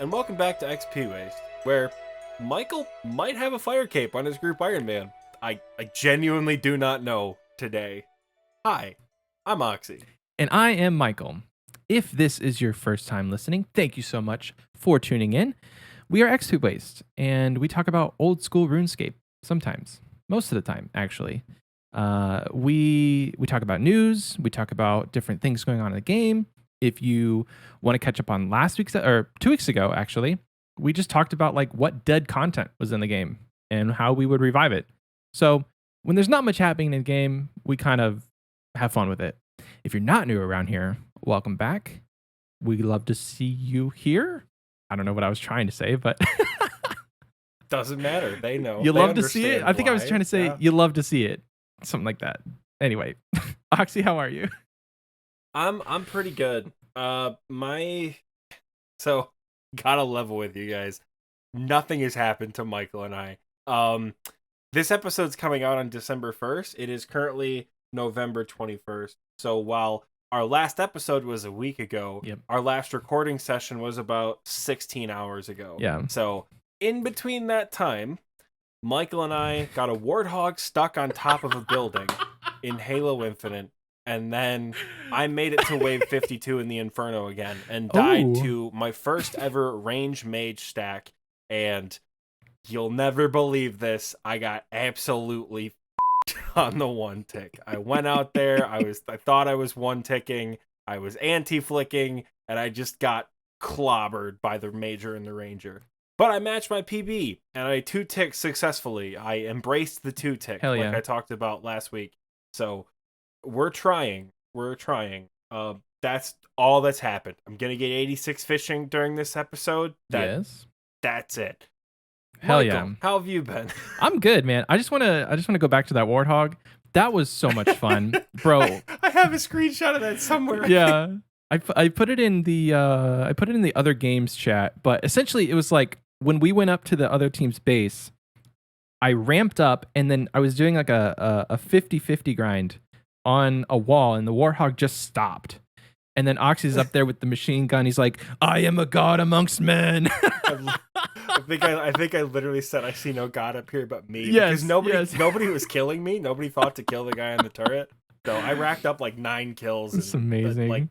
and welcome back to XP Waste, where Michael might have a fire cape on his group Ironman. I genuinely do not know today. Hi, I'm Oxie. And I am Michael. If this is your first time listening, thank you so much for tuning in. We are XP Waste, and we talk about old school RuneScape sometimes, most of the time, actually. We talk about news, we talk about different things going on in the game. If you want to catch up on last week's or 2 weeks ago, actually, we just talked about like what dead content was in the game and how we would revive it. So when there's not much happening in the game, we kind of have fun with it. If you're not new around here, welcome back. We love to see you here. I don't know what I was trying to say, but Doesn't matter. They know. You They love to see it. I think I was why. trying to say Yeah. you love to see it, something like that. Anyway, Oxie, how are you? I'm pretty good. So gotta level with you guys. Nothing has happened to Michael and I. This episode's coming out on December 1st. It is currently November 21st. So while our last episode was a week ago, Yep. our last recording session was about 16 hours ago. Yeah. So in between that time, Michael and I got a warthog stuck on top of a building in Halo Infinite. And then I made it to wave 52 in the Inferno again and died Ooh. to my first ever range mage stack. And you'll never believe this, I got absolutely on the one tick. I went out there, I thought I was one ticking, I was anti-flicking, and I just got clobbered by the major and the ranger. But I matched my PB, and I 2-ticked successfully. I embraced the 2-tick, Hell like yeah. I talked about last week. So we're trying. That's all that's happened. I'm gonna get 86 fishing during this episode. Yes. That's it. Hell Michael, yeah. how have you been? I'm good, man. I just want to go back to that warthog. That was so much fun, bro. I have a screenshot of that somewhere. Yeah. I put it in the other games chat, but essentially it was like when we went up to the other team's base, I ramped up and then I was doing like a 50-50 grind on a wall and the warthog just stopped. And then Oxy's up there with the machine gun. He's like, "I am a god amongst men." I think I literally said I see no god up here but me. Yes, because nobody was killing me. Nobody thought to kill the guy on the turret. So I racked up like 9 kills. It's in, amazing. Like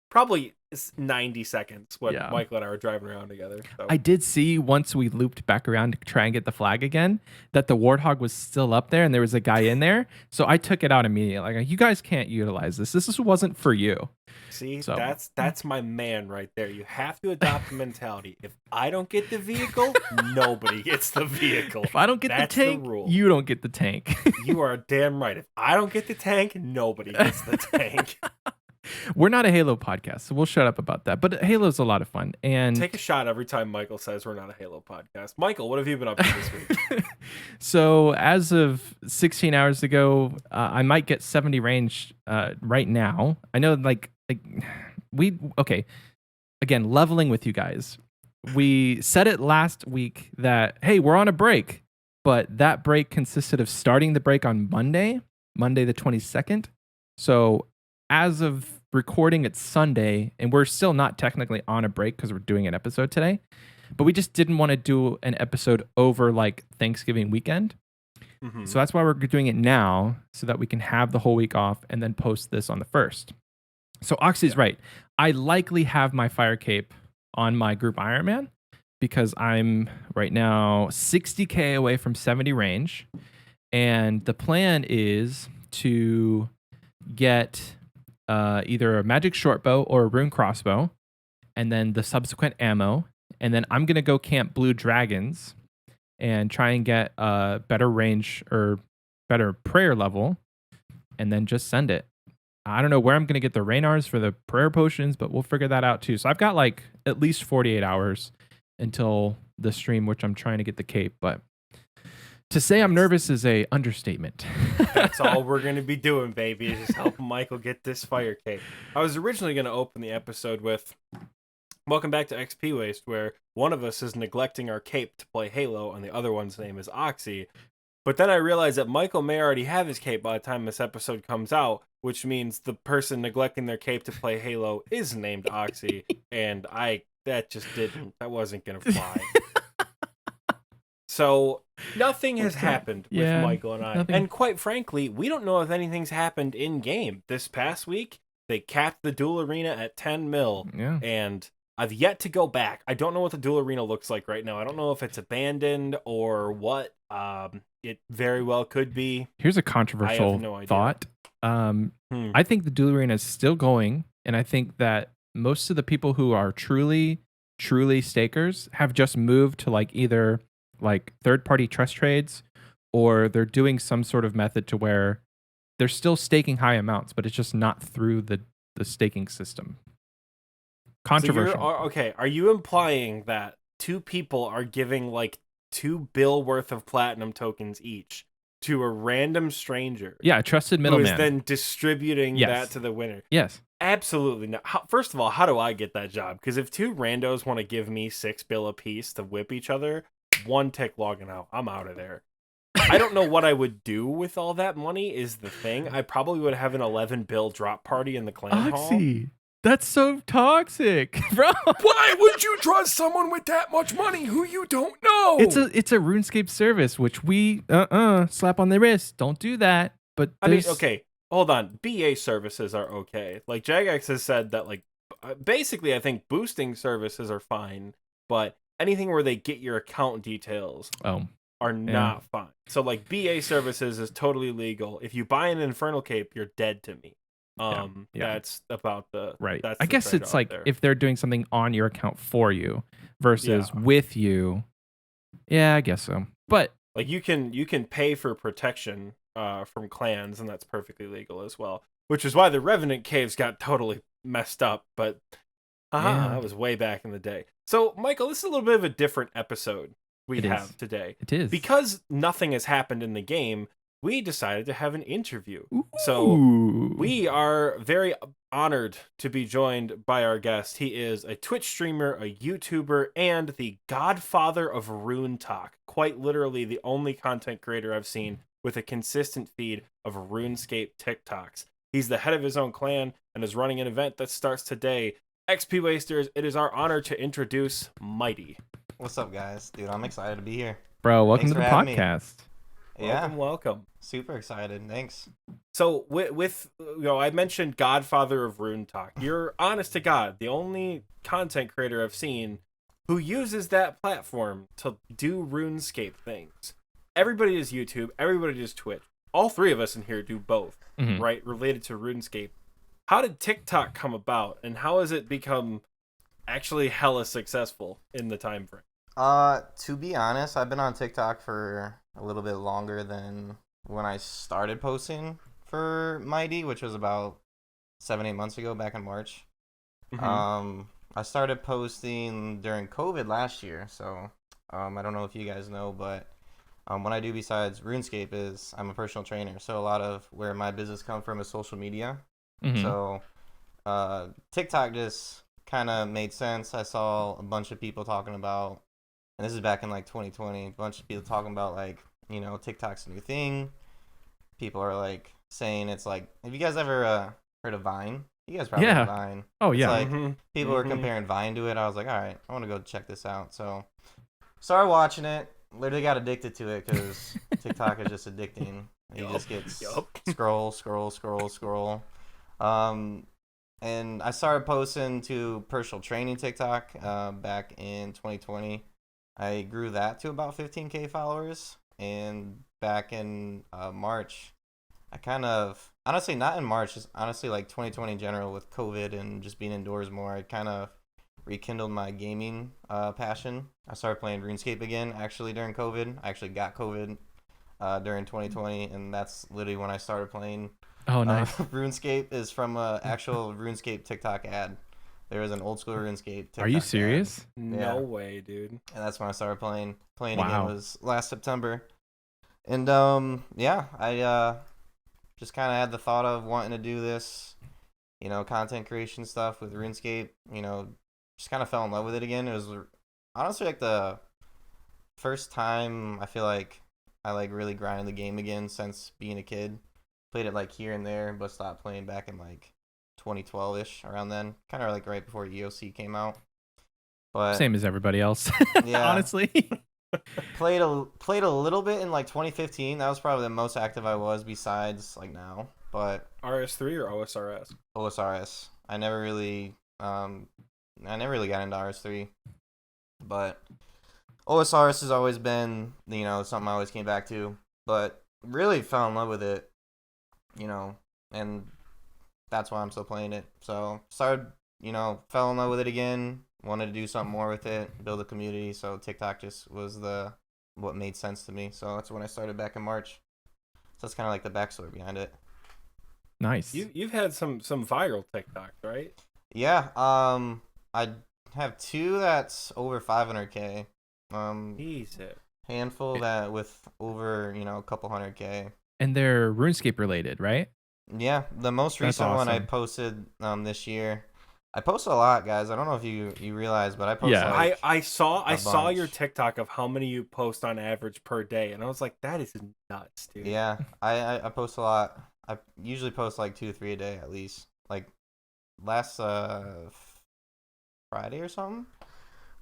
probably 90 seconds when Yeah. Michael and I were driving around together. So. I did see once we looped back around to try and get the flag again that the warthog was still up there and there was a guy in there. So I took it out immediately. Like, you guys can't utilize this. This wasn't for you. See, So. that's my man right there. You have to adopt the mentality. If I don't get the vehicle, nobody gets the vehicle. If I don't get That's the tank, rule. you don't get the tank. You are damn right. If I don't get the tank, nobody gets the tank. We're not a Halo podcast, so we'll shut up about that. But Halo's a lot of fun. And Take a shot every time Michael says we're not a Halo podcast. Michael, what have you been up to this week? So as of 16 hours ago, I might get 70 range right now. I know okay. Again, leveling with you guys. We said it last week that, hey, we're on a break. But that break consisted of starting the break on Monday the 22nd. So as of recording, it's Sunday, and we're still not technically on a break because we're doing an episode today. But we just didn't want to do an episode over like Thanksgiving weekend. Mm-hmm. So that's why we're doing it now, so that we can have the whole week off and then post this on the 1st. So Oxy's right. I likely have my fire cape on my group Ironman because I'm right now 60k away from 70 range. And the plan is to get either a magic short bow or a rune crossbow, and then the subsequent ammo. And then I'm going to go camp blue dragons and try and get a better range or better prayer level, and then just send it. I don't know where I'm going to get the Raynars for the prayer potions, but we'll figure that out too. So I've got like at least 48 hours until the stream, which I'm trying to get the cape. But to say I'm nervous is a understatement. That's all we're going to be doing, baby, is just helping Michael get this fire cape. I was originally going to open the episode with welcome back to XP Waste, where one of us is neglecting our cape to play Halo, and the other one's name is Oxie. But then I realized that Michael may already have his cape by the time this episode comes out, which means the person neglecting their cape to play Halo is named Oxie, and that wasn't gonna fly. So nothing has happened with Yeah, Michael and I. nothing. And quite frankly, we don't know if anything's happened in game. This past week, they capped the duel arena at 10 mil. Yeah. And I've yet to go back. I don't know what the duel arena looks like right now. I don't know if it's abandoned or what. It very well could be. Here's a controversial thought. I think the duel arena is still going, and I think that most of the people who are truly stakers have just moved to like either like third-party trust trades, or they're doing some sort of method to where they're still staking high amounts, but it's just not through the staking system. Controversial. So okay, are you implying that two people are giving like 2 bill worth of platinum tokens each to a random stranger? Yeah, a trusted middleman. Who is then distributing that to the winner? Yes. Absolutely not. First of all, how do I get that job? Because if 2 randos want to give me 6 bill apiece to whip each other, 1 tick logging out. I'm out of there. I don't know what I would do with all that money is the thing. I probably would have an 11 bill drop party in the clan Oxie, hall. that's so toxic, bro. Why would you trust someone with that much money who you don't know? It's a RuneScape service, which we slap on the wrist. Don't do that. But I mean, okay, hold on. BA services are okay. Like Jagex has said that, like, basically, I think boosting services are fine, but anything where they get your account details are not fine. So like BA services is totally legal. If you buy an Infernal Cape, you're dead to me. That's about the right. That's I guess it's like there. If they're doing something on your account for you versus with you. Yeah, I guess so. But like you can pay for protection from clans, and that's perfectly legal as well. Which is why the Revenant Caves got totally messed up. But that was way back in the day. So Michael, this is a little bit of a different episode we have today. It is. Because nothing has happened in the game, we decided to have an interview. Ooh. So we are very honored to be joined by our guest. He is a Twitch streamer, a YouTuber, and the Godfather of RuneTok. Quite literally the only content creator I've seen with a consistent feed of RuneScape TikToks. He's the head of his own clan and is running an event that starts today. XP Wasters, it is our honor to introduce Mightiee. What's up, guys? Dude, I'm excited to be here. Bro, welcome Thanks to the for having me. podcast. Welcome. Super excited. Thanks. So with I mentioned Godfather of RuneTok. You're honest to God, the only content creator I've seen who uses that platform to do RuneScape things. Everybody does YouTube, everybody does Twitch. All 3 of us in here do both, right? Related to RuneScape. How did TikTok come about, and how has it become actually hella successful in the time frame? To be honest, I've been on TikTok for a little bit longer than when I started posting for Mightiee, which was about 7-8 months ago, back in March. I started posting during COVID last year, so I don't know if you guys know, but what I do besides RuneScape is I'm a personal trainer, so a lot of where my business comes from is social media. So TikTok just kind of made sense. I saw a bunch of people talking about, and this is back in like 2020, a bunch of people talking about like, you know, TikTok's a new thing. People are like saying it's like, have you guys ever heard of Vine? You guys probably heard of Vine. Oh, it's yeah. Like people were comparing Vine to it. I was like, all right, I want to go check this out. So started watching it. Literally got addicted to it because TikTok is just addicting. You just get scroll. And I started posting to personal training TikTok back in 2020. I grew that to about 15K followers. And back in March, I kind of, honestly, not in March, just honestly like 2020 in general with COVID and just being indoors more, I kind of rekindled my gaming passion. I started playing RuneScape again, actually, during COVID. I actually got COVID during 2020, and that's literally when I started playing. Oh, nice. RuneScape is from an actual RuneScape TikTok ad. There was an old school RuneScape TikTok Are you serious? Ad. No way, dude. And that's when I started playing. Playing wow. again was last September. And I just kind of had the thought of wanting to do this, you know, content creation stuff with RuneScape. You know, just kind of fell in love with it again. It was honestly like the first time I feel like I like really grinded the game again since being a kid. Played it like here and there, but stopped playing back in like 2012-ish, around then. Kind of like right before EOC came out. But Same as everybody else. Yeah. Honestly. played a little bit in like 2015. That was probably the most active I was besides like now. But RS3 or OSRS? OSRS. I never really got into RS3, but OSRS has always been, something I always came back to. But really fell in love with it, and that's why I'm still playing it. So started, fell in love with it again. Wanted to do something more with it, build a community. So TikTok just was what made sense to me. So that's when I started back in March. So that's kind of like the backstory behind it. Nice. You've had some viral TikToks, right? Yeah. I have 2 that's over 500K. Jesus. Handful that with over, a couple 100K. And they're RuneScape related, right? Yeah, the most That's recent one I awesome. posted this year. I post a lot, guys. I don't know if you realize, but I post Yeah. like I saw your bunch. TikTok of how many you post on average per day, and I was like, that is nuts, dude. Yeah, I post a lot. I usually post like 2 or 3 a day at least. Like last Friday or something,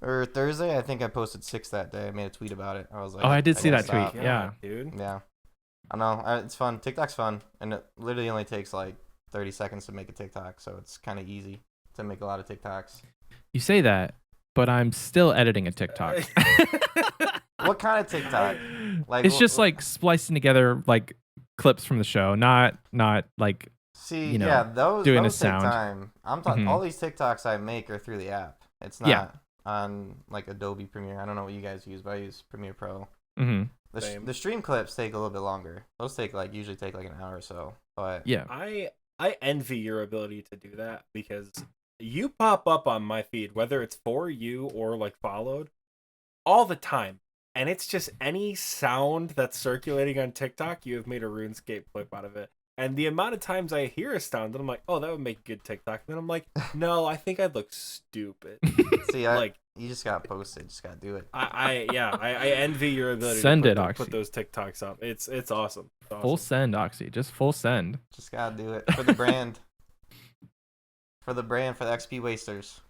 or Thursday, I think I posted 6 that day. I made a tweet about it. I was like, Oh, I did see gotta that tweet. stop. Yeah. dude. Yeah, I know. It's fun. TikTok's fun, and it literally only takes like 30 seconds to make a TikTok, so it's kind of easy to make a lot of TikToks. You say that, but I'm still editing a TikTok. What kind of TikTok? Like It's just like splicing together like clips from the show, not like See, you know, yeah, those doing a take sound. time. I'm talking Mhm. all these TikToks I make are through the app. It's not Yeah. on like Adobe Premiere. I don't know what you guys use, but I use Premiere Pro. hmm Same. The stream clips take a little bit longer. Those usually take like an hour or so. But yeah. I envy your ability to do that because you pop up on my feed, whether it's for you or like followed, all the time. And it's just any sound that's circulating on TikTok, you have made a RuneScape clip out of it. And the amount of times I hear a sound, and I'm like, oh, that would make a good TikTok. And then I'm like, no, I think I'd look stupid. see, Like, you just got posted. Just gotta do it. I envy your ability Send to it, put Oxy. those TikToks up. It's awesome. It's awesome. Full send, Oxy. Just full send. Just gotta do it for the brand. For the XP wasters.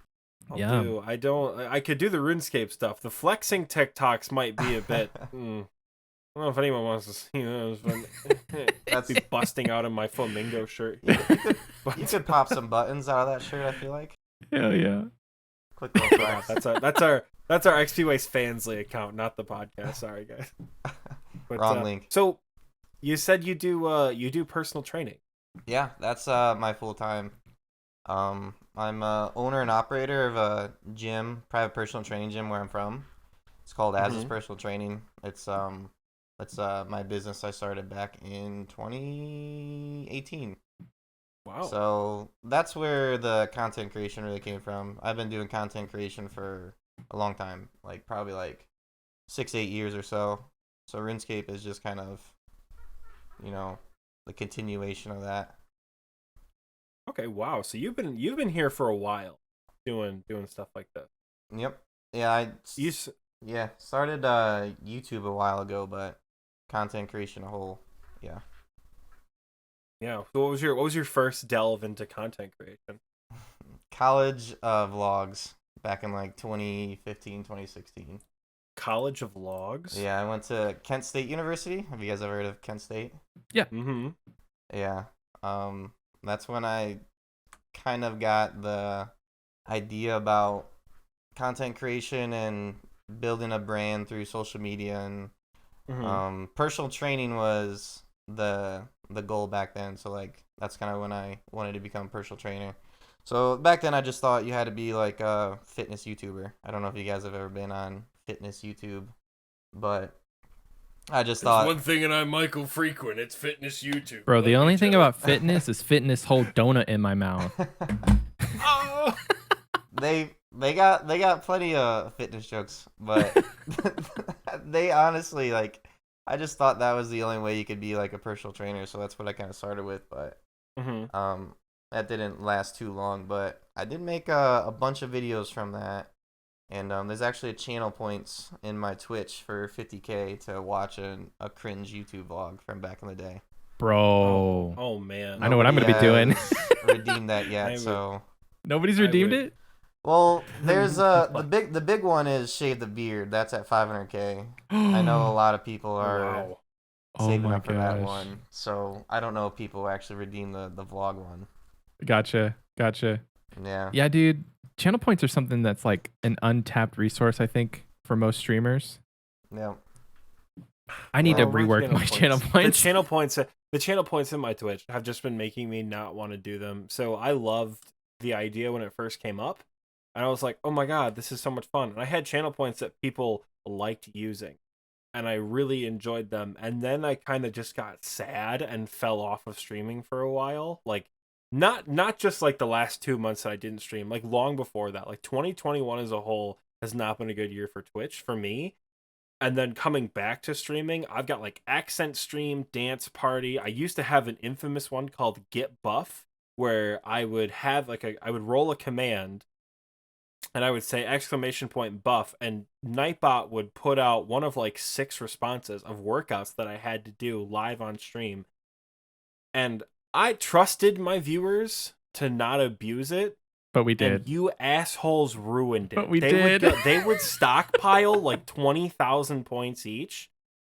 Yeah. I could do the RuneScape stuff. The flexing TikToks might be a bit. I don't know if anyone wants to see those, but That's be busting out in my flamingo shirt. you could pop some buttons out of that shirt. I feel like. Hell yeah. Quick little flex. That's our XP Waste Fansly account, not the podcast. Sorry, guys. But, Wrong link. So, you said you do personal training. Yeah, that's my full time. I'm owner and operator of a gym, private personal training gym where I'm from. It's called As Personal Training. It's my business I started back in 2018. Wow. So that's where the content creation really came from. I've been doing content creation for a long time, like probably like 6-8 years or so. So RuneScape is just kind of, the continuation of that. Okay, wow. So you've been here for a while, doing stuff like this. Yep. Yeah, started YouTube a while ago, but content creation a whole, yeah. Yeah. So what was your first delve into content creation? College vlogs back in like 2015, 2016. College of Logs? Yeah, I went to Kent State University. Have you guys ever heard of Kent State? Yeah. Mm-hmm. Yeah. That's when I kind of got the idea about content creation and building a brand through social media, and personal training was the goal back then. So like that's kind of when I wanted to become a personal trainer. So back then I just thought you had to be like a fitness YouTuber. I don't know if you guys have ever been on fitness YouTube, but I just thought one thing, and I'm Michael frequent. It's fitness YouTube. Bro, the only thing about fitness is fitness whole donut in my mouth. Oh! they got plenty of fitness jokes, but they honestly like I just thought that was the only way you could be like a personal trainer, so that's what I kind of started with. But that didn't last too long. But I did make a bunch of videos from that. And there's actually a channel points in my Twitch for 50K to watch a cringe YouTube vlog from back in the day. Bro. Oh man. I know what I'm going to be doing. Redeemed that yet, so. Nobody's redeemed it? Well, there's the big one is shave the beard. That's at 500K. I know a lot of people are Wow. Oh saving my up for that gosh. one. So I don't know if people actually redeem the vlog one. Gotcha. Yeah. Yeah, dude. Channel points are something that's like an untapped resource, I think, for most streamers. Yeah. I need to Well, rework my channel points. The channel points in my Twitch have just been making me not want to do them. So I loved the idea when it first came up, and I was like, "Oh my god, this is so much fun!" And I had channel points that people liked using, and I really enjoyed them. And then I kind of just got sad and fell off of streaming for a while. Like, not just like the last 2 months that I didn't stream, like long before that. Like 2021 as a whole has not been a good year for Twitch for me. And then coming back to streaming, I've got like Accent Stream, Dance Party. I used to have an infamous one called Get Buff, where I would have I would roll a command and I would say exclamation point buff, and Nightbot would put out one of like 6 responses of workouts that I had to do live on stream. And I trusted my viewers to not abuse it. But we did. And you assholes ruined it. But we they did. They would stockpile like 20,000 points each.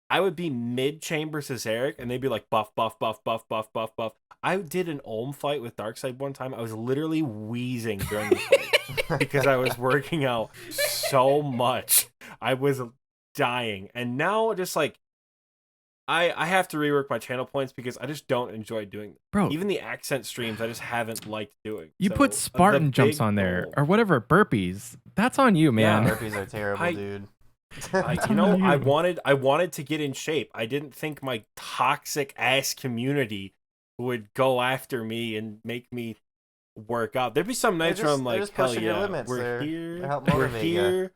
I would be mid-chamber Cesaric, and they'd be like buff, buff, buff, buff, buff, buff, buff. I did an Olm fight with Darkseid one time. I was literally wheezing during the fight because I was working out so much. I was dying. And now just like I have to rework my channel points because I just don't enjoy doing them. Bro, Even the accent streams I just haven't liked doing. you So, put Spartan the jumps big on there goal- or whatever, burpees. That's on you, man. Burpees are terrible, dude. Like, you know, I wanted to get in shape. I didn't think my toxic ass community would go after me and make me work out. There'd be some nights where I'm they're like, just hell pushing your yeah, limits. we're They're here, help we're motivate ya. here,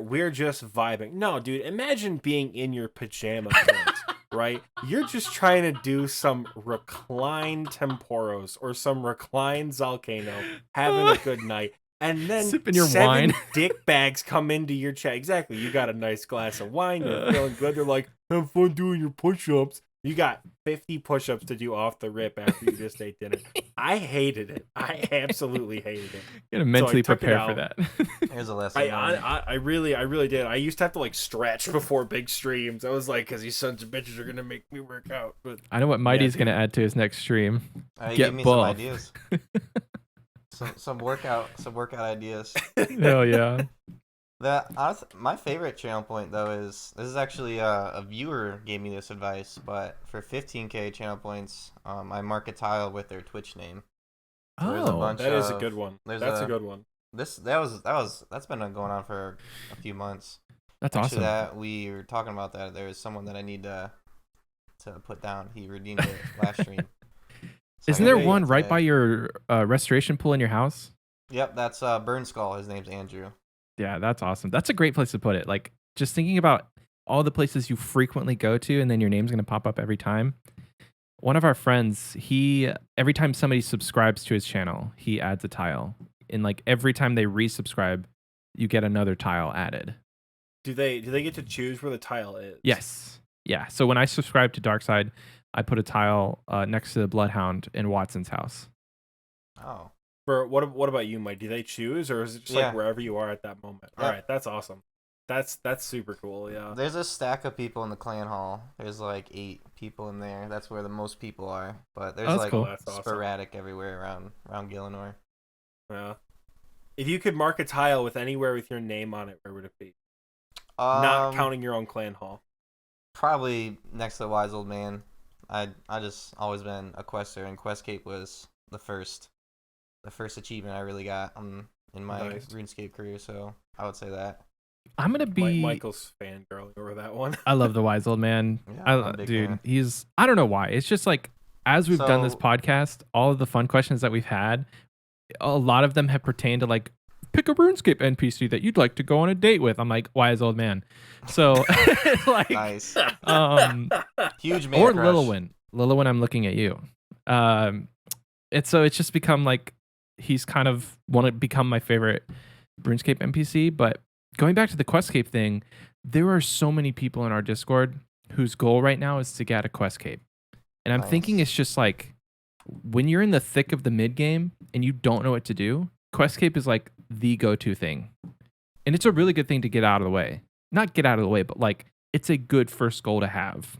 we're just vibing. No, dude, imagine being in your pajama pants, right? You're just trying to do some reclined temporos or some reclined Zalcano, having a good night. And then Sipping your 7 wine. dick bags come into your chat. Exactly. You got a nice glass of wine. You're feeling good. They're like, have fun doing your push-ups. You got 50 push-ups to do off the rip after you just ate dinner. I hated it. I absolutely hated it. You gotta mentally took it prepare for out. that. Here's a lesson. I really did. I used to have to like stretch before big streams. I was like, because these sons of bitches are gonna make me work out. But I know what Mightie's gonna add to his next stream. You Get give me some buff. ideas. some workout ideas. Hell yeah. My favorite channel point though is this is actually a viewer gave me this advice, but for 15K channel points, I mark a tile with their Twitch name. So there's a Oh, bunch that is a of- good one. there's That's a- a good one. That's been going on for a few months. that's Actually, awesome. that we were talking about that. There was someone that I need to put down. He redeemed it last stream. So Isn't I there gotta do one that right today. by your restoration pool in your house? Yep, that's Burn Skull. His name's Andrew. Yeah, that's awesome. That's a great place to put it. Like, just thinking about all the places you frequently go to, and then your name's gonna pop up every time. One of our friends, every time somebody subscribes to his channel, he adds a tile. And like every time they resubscribe, you get another tile added. Do they get to choose where the tile is? Yes. Yeah. So when I subscribe to Darkside, I put a tile next to the Bloodhound in Watson's house. Oh. For what about you, Mike? Do they choose, or is it just Yeah. like wherever you are at that moment? Yeah. All right, that's awesome. That's super cool. Yeah. There's a stack of people in the clan hall. There's like 8 people in there. That's where the most people are. But there's that's like cool. That's awesome. sporadic everywhere around Gillinor. Yeah. If you could mark a tile with anywhere with your name on it, where would it be? Not counting your own clan hall. Probably next to the wise old man. I just always been a quester, and QuestCape was the first achievement I really got in my Nice. RuneScape career. So I would say that. I'm gonna be. Michael's fangirling over that one. I love the wise old man. Yeah, I'm a big fan. He's. I don't know why. It's just like as we've done this So- podcast, all of the fun questions that we've had, a lot of them have pertained to like pick a RuneScape NPC that you'd like to go on a date with. I'm like, wise old man. So it's like, Nice. huge Man or crush. Lilwyn, I'm looking at you. It's just become like he's kind of want to become my favorite RuneScape NPC. But going back to the QuestCape thing, there are so many people in our Discord whose goal right now is to get a QuestCape, and I'm thinking Nice. it's just like when you're in the thick of the mid game and you don't know what to do, QuestCape is like the go-to thing. And it's a really good thing to get out of the way. Not get out of the way, but like it's a good first goal to have.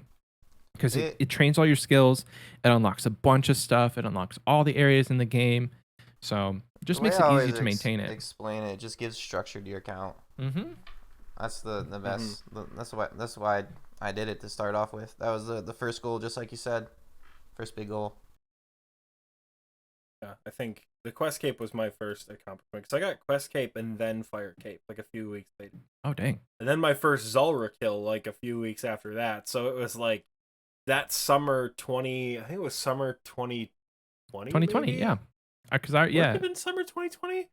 Because it trains all your skills. It unlocks a bunch of stuff. It unlocks all the areas in the game. So it just makes it easy to maintain it. Explain it. It just gives structure to your account. Mm-hmm. That's the best. That's why I did it to start off with. That was the first goal, just like you said. First big goal. Yeah, I think the Quest Cape was my first accomplishment because I got Quest Cape and then Fire Cape like a few weeks later. Oh dang! And then my first Zulrah kill like a few weeks after that. So it was like that summer I think it was summer 2020. 2020, maybe? yeah. Because Would it have been summer 2020?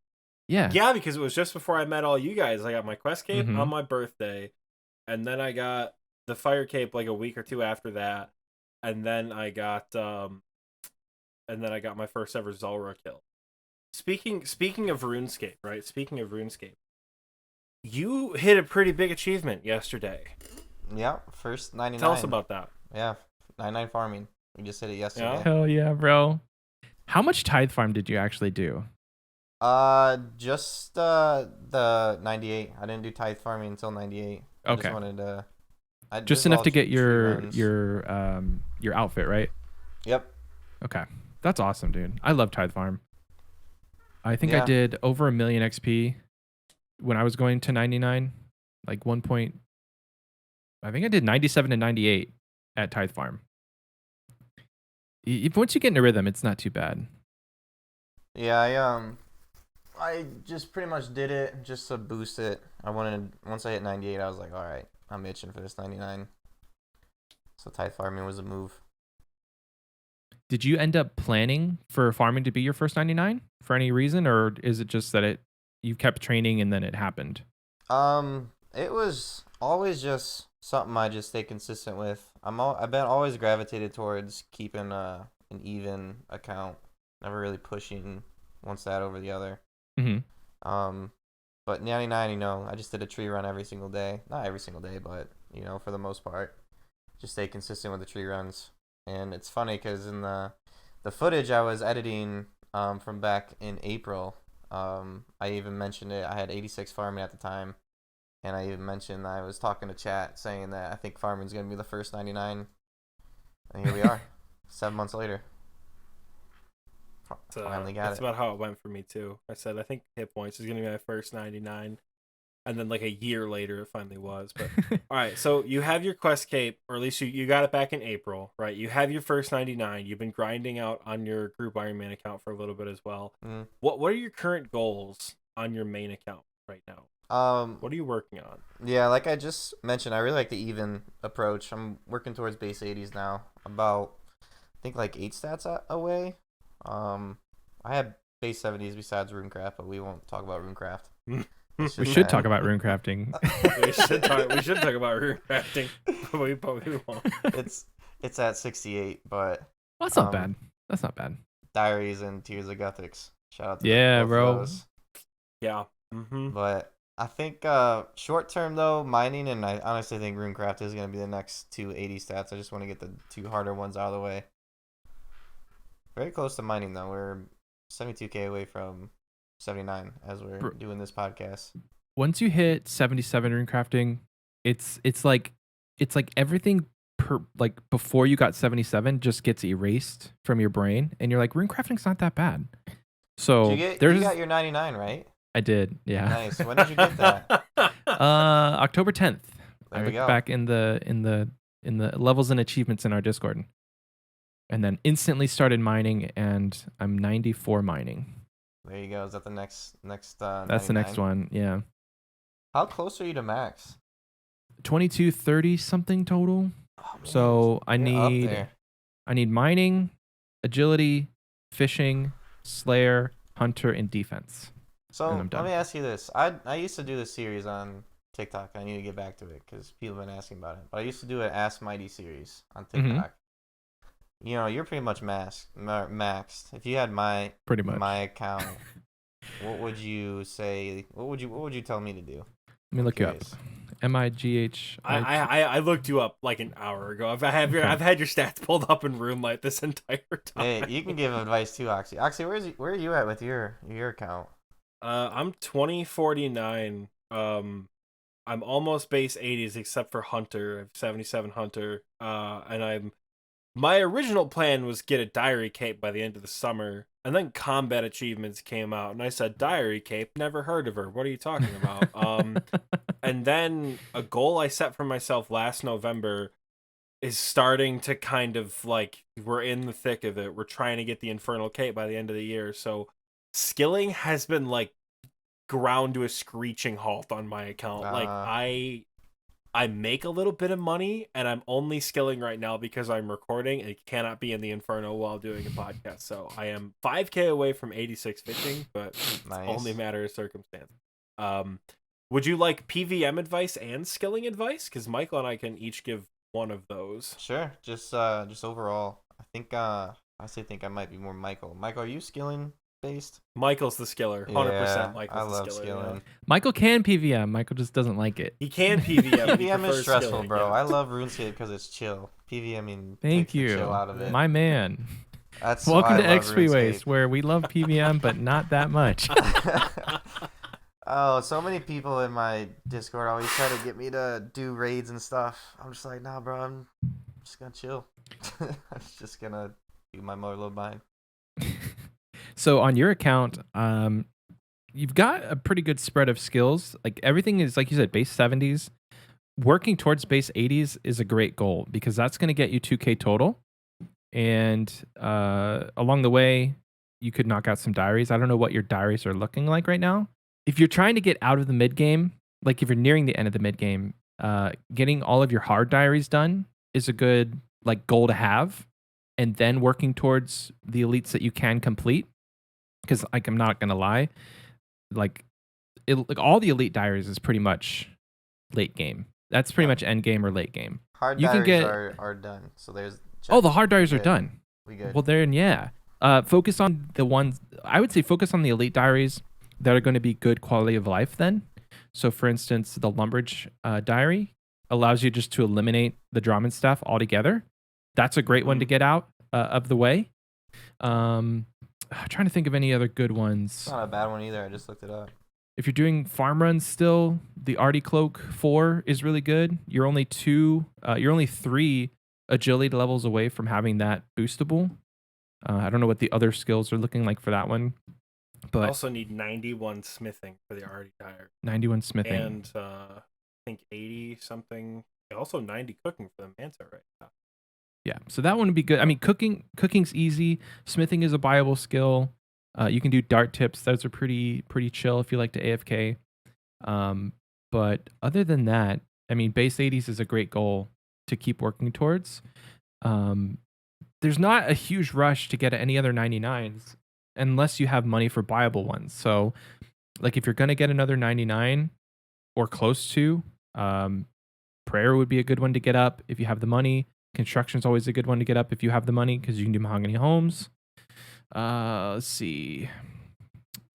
Yeah. Yeah, because it was just before I met all you guys. I got my Quest Cape Mhm. on my birthday, and then I got the Fire Cape like a week or two after that, and then I got my first ever Zulrah kill. Speaking of RuneScape, right? Speaking of RuneScape, you hit a pretty big achievement yesterday. Yeah, first 99. Tell us about that. Yeah, 99 farming. We just hit it yesterday. Yeah? Hell yeah, bro. How much tithe farm did you actually do? Just the 98. I didn't do tithe farming until 98. I Okay. just wanted to. Just enough to get tree your runs. outfit, right? Yep. Okay. That's awesome, dude. I love tithe farm. I think I Yeah. did over 1 million XP when I was going to 99. Like I think I did 97 to 98 at tithe farm. Once you get in a rhythm, it's not too bad. Yeah, I just pretty much did it just to boost it. Once I hit 98, I was like, all right, I'm itching for this 99. So tithe farming was a move. Did you end up planning for farming to be your first 99 for any reason, or is it just that you kept training and then it happened? It was always just something I just stay consistent with. I've been always gravitated towards keeping an even account, never really pushing one stat over the other. Mm-hmm. But 99, I just did a tree run every single day. Not every single day, but for the most part, just stay consistent with the tree runs. And it's funny because in the footage I was editing from back in April, I even mentioned it. I had 86 farming at the time, and I even mentioned I was talking to chat saying that I think farming's gonna be the first 99, and here we are, 7 months later. Finally got That's it. about how it went for me too. I said I think hit points is gonna be my first 99, and then like a year later it finally was. But all right, so you have your Quest Cape, or at least you got it back in April, right? You have your first 99. You've been grinding out on your group Ironman account for a little bit as well. Mm. What are your current goals on your main account right now? What are you working on? Yeah, like I just mentioned, I really like the even approach. I'm working towards base 80s now. About, I think, like 8 stats away. I have base 70s besides RuneCraft, but we won't talk about RuneCraft. We should talk about rune crafting. we should talk about rune crafting, but we won't. It's at 68, but Well, that's not bad. That's not bad. Diaries and Tears of Gothics. Shout out to Yeah, both of bro. those. Yeah. Mm-hmm. But I think short term though, mining, and I honestly think RuneCraft is gonna be the next 280 stats. I just want to get the 2 harder ones out of the way. Very close to mining though. We're 72k away from 79 as we're doing this podcast. Once you hit 77 rune crafting, it's like everything before you got 77 just gets erased from your brain, and you're like, rune crafting's not that bad. So you got your 99, right? I did, yeah. Nice. When did you get that? October 10th. There I we looked go. back in the levels and achievements in our Discord, and then instantly started mining, and I'm 94 mining. There you go. Is that the next? That's 99? the next one, yeah. How close are you to max? 2230 something total. Oh, man, So I you're up need there. mining, agility, fishing, slayer, hunter, and defense. So and I'm done. let me ask you this. I used to do this series on TikTok. I need to get back to it because people have been asking about it. But I used to do an Ask Mighty series on Mm-hmm. TikTok. You're pretty much maxed. If you had my account, what would you say? What would you tell me to do? Let me look you up. Curious. MIGH. I looked you up like an hour ago. I've had your stats pulled up in Roomlight this entire time. Hey, you can give advice too, Oxie. Oxie, where are you at with your account? I'm 2049. I'm almost base 80s except for Hunter. I have 77 Hunter. And my original plan was get a diary cape by the end of the summer, and then combat achievements came out, and I said, diary cape, never heard of her. What are you talking about? And then a goal I set for myself last November is starting to kind of like, we're in the thick of it. We're trying to get the Infernal Cape by the end of the year. So skilling has been like ground to a screeching halt on my account. Like I make a little bit of money, and I'm only skilling right now because I'm recording and cannot be in the Inferno while doing a podcast. So I am 5K away from 86 fishing, but Nice. it's only a matter of circumstance. Would you like PVM advice and skilling advice? Because Michael and I can each give one of those. Sure. Just overall, I think I think I might be more Michael. Michael, are you skilling based? Michael's the skiller. 100% Yeah, Michael's I the love skiller. skilling. Yeah. Michael can PVM. Michael just doesn't like it. He can PVM. He PVM is prefers stressful, skilling, bro. yeah. I love RuneScape because it's chill. PVMing Thank takes the you, chill out of it. my man. That's Welcome why to I love XP Waste, RuneScape. where we love PVM, but not that much. Oh, so many people in my Discord always try to get me to do raids and stuff. I'm just like, nah, bro. I'm just gonna chill. I'm just gonna do my Morlo bind. So on your account, you've got a pretty good spread of skills. Like everything is, like you said, base 70s. Working towards base 80s is a great goal because that's going to get you 2K total. And along the way, you could knock out some diaries. I don't know what your diaries are looking like right now. If you're trying to get out of the mid game, like if you're nearing the end of the mid game, getting all of your hard diaries done is a good like goal to have, and then working towards the elites that you can complete. Because like I'm not gonna lie, like all the elite diaries is pretty much late game. That's pretty much end game or late game. Hard You can diaries get- are done. So there's. Oh, the hard diaries are good. done. We good. Well, then yeah. Focus on the ones. I would say focus on the elite diaries that are going to be good quality of life. Then, so for instance, the Lumbridge diary allows you just to eliminate the Drummond stuff altogether. That's a great one to get out of the way. I'm trying to think of any other good ones. It's not a bad one either. I just looked it up. If you're doing farm runs still, the Artie Cloak 4 is really good. You're only 3 agility levels away from having that boostable. I don't know what the other skills are looking like for that one, I but also need 91 smithing for the Artie tire. 91 smithing. And I think 80 something. Also 90 cooking for the Manta right now. Yeah, so that one would be good. I mean, cooking's easy. Smithing is a viable skill. You can do dart tips. Those are pretty chill if you like to AFK. But other than that, I mean, base 80s is a great goal to keep working towards. There's not a huge rush to get any other 99s unless you have money for buyable ones. So, like if you're gonna get another 99 or close to, prayer would be a good one to get up if you have the money. Construction's always a good one to get up if you have the money because you can do mahogany homes. Let's see.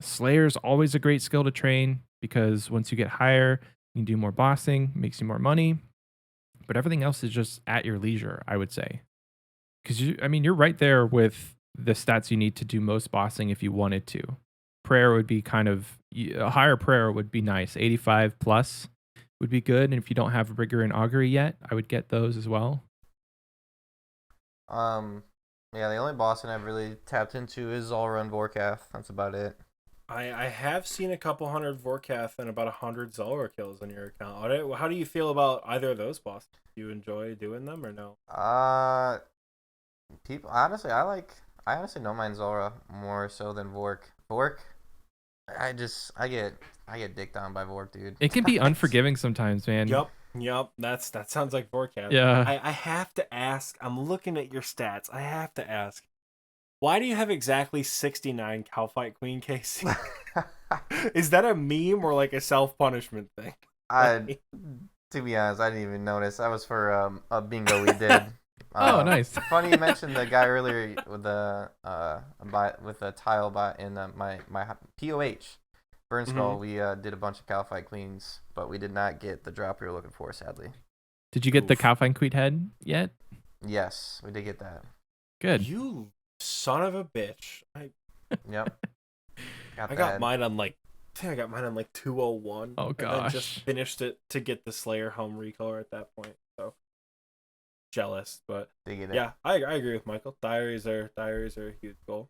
Slayer's always a great skill to train because once you get higher, you can do more bossing, makes you more money. But everything else is just at your leisure, I would say. Because you're right there with the stats you need to do most bossing if you wanted to. Prayer would be a higher prayer would be nice. 85 plus would be good. And if you don't have rigor and augury yet, I would get those as well. Yeah, the only bossing I've really tapped into is all run Vorkath. That's about it. I have seen a couple hundred Vorkath and about 100 Zulrah kills on your account. How do you feel about either of those bosses? Do you enjoy doing them or no? People honestly, I honestly don't mind Zulrah more so than Vork. Vork, I get dicked on by Vork, dude. It can be unforgiving sometimes, man. Yup. That sounds like Vorkath. Yeah. I have to ask. I'm looking at your stats. I have to ask. Why do you have exactly 69 Cowfight Queen casing? Is that a meme or like a self-punishment thing? To be honest, I didn't even notice. That was for a bingo we did. Oh, nice. Funny you mentioned the guy earlier with the tile bot in my POH Burn Skull. We did a bunch of Cowfight Queens, but we did not get the drop we were looking for, sadly. Did you get the Cowfight Queen head yet? Yes, we did get that. Good. You son of a bitch. Yep. I got mine on like I think I got mine on like 201. Oh, And then just gosh. finished it to get the Slayer home recolor at that point. So jealous, but Dig it. yeah, I agree with Michael. Diaries are a huge goal.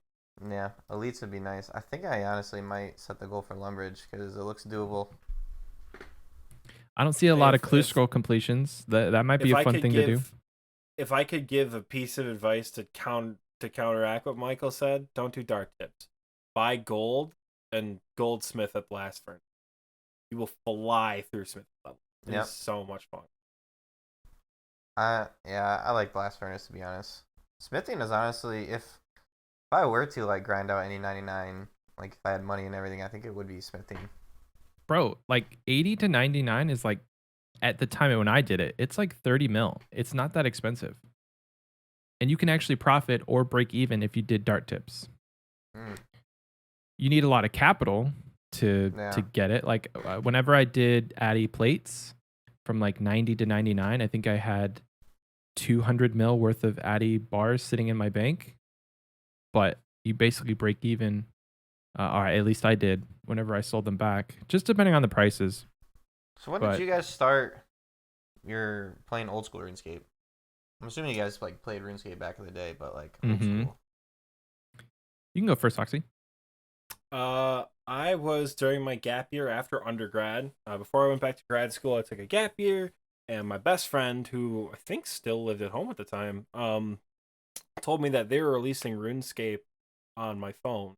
Yeah, elites would be nice. I think I honestly might set the goal for Lumbridge because it looks doable. I don't see a lot of clue If scroll completions. That might be a fun thing to do. If I could give a piece of advice to counteract what Michael said, don't do dark tips. Buy gold and goldsmith at Blast Furnace. You will fly through Smith level. It's so much fun. Yeah, I like Blast Furnace to be honest. Smithing is honestly, if I were to like grind out any 99, like if I had money and everything, I think it would be smithing. Bro, like 80 to 99 is like, at the time when I did it, it's like 30 mil. It's not that expensive. And you can actually profit or break even if you did dart tips. You need a lot of capital to get it. Like whenever I did Addy plates from like 90 to 99, I think I had 200 mil worth of Addy bars sitting in my bank. But you basically break even, or at least I did, whenever I sold them back, just depending on the prices. So when did you guys start your playing old school RuneScape? I'm assuming you guys like played RuneScape back in the day, but like old school. You can go first, Oxie. I was during my gap year after undergrad. Before I went back to grad school, I took a gap year, and my best friend, who I think still lived at home at the time, told me that they were releasing RuneScape on my phone.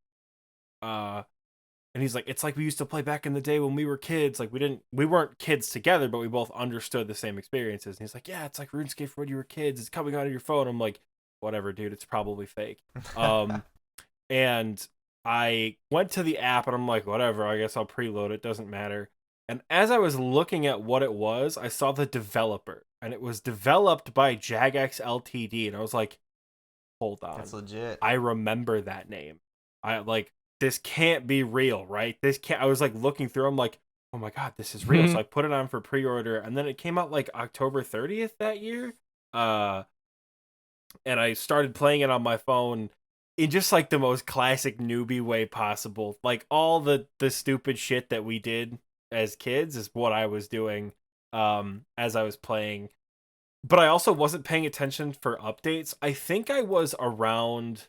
And he's like, it's like we used to play back in the day when we were kids. Like we weren't kids together, but we both understood the same experiences. And he's like, yeah, it's like RuneScape for when you were kids. It's coming out of your phone. I'm like, whatever, dude. It's probably fake. And I went to the app and I'm like, whatever. I guess I'll preload it. Doesn't matter. And as I was looking at what it was, I saw the developer, and it was developed by Jagex Ltd. And I was like, hold on, that's legit. I remember that name. This can't be real, right? I was like looking through, I'm like, oh my god, this is real. So I put it on for pre-order, and then it came out like October 30th that year. And I started playing it on my phone in just like the most classic newbie way possible. Like all the stupid shit that we did as kids is what I was doing as I was playing. But I also wasn't paying attention for updates. I think I was around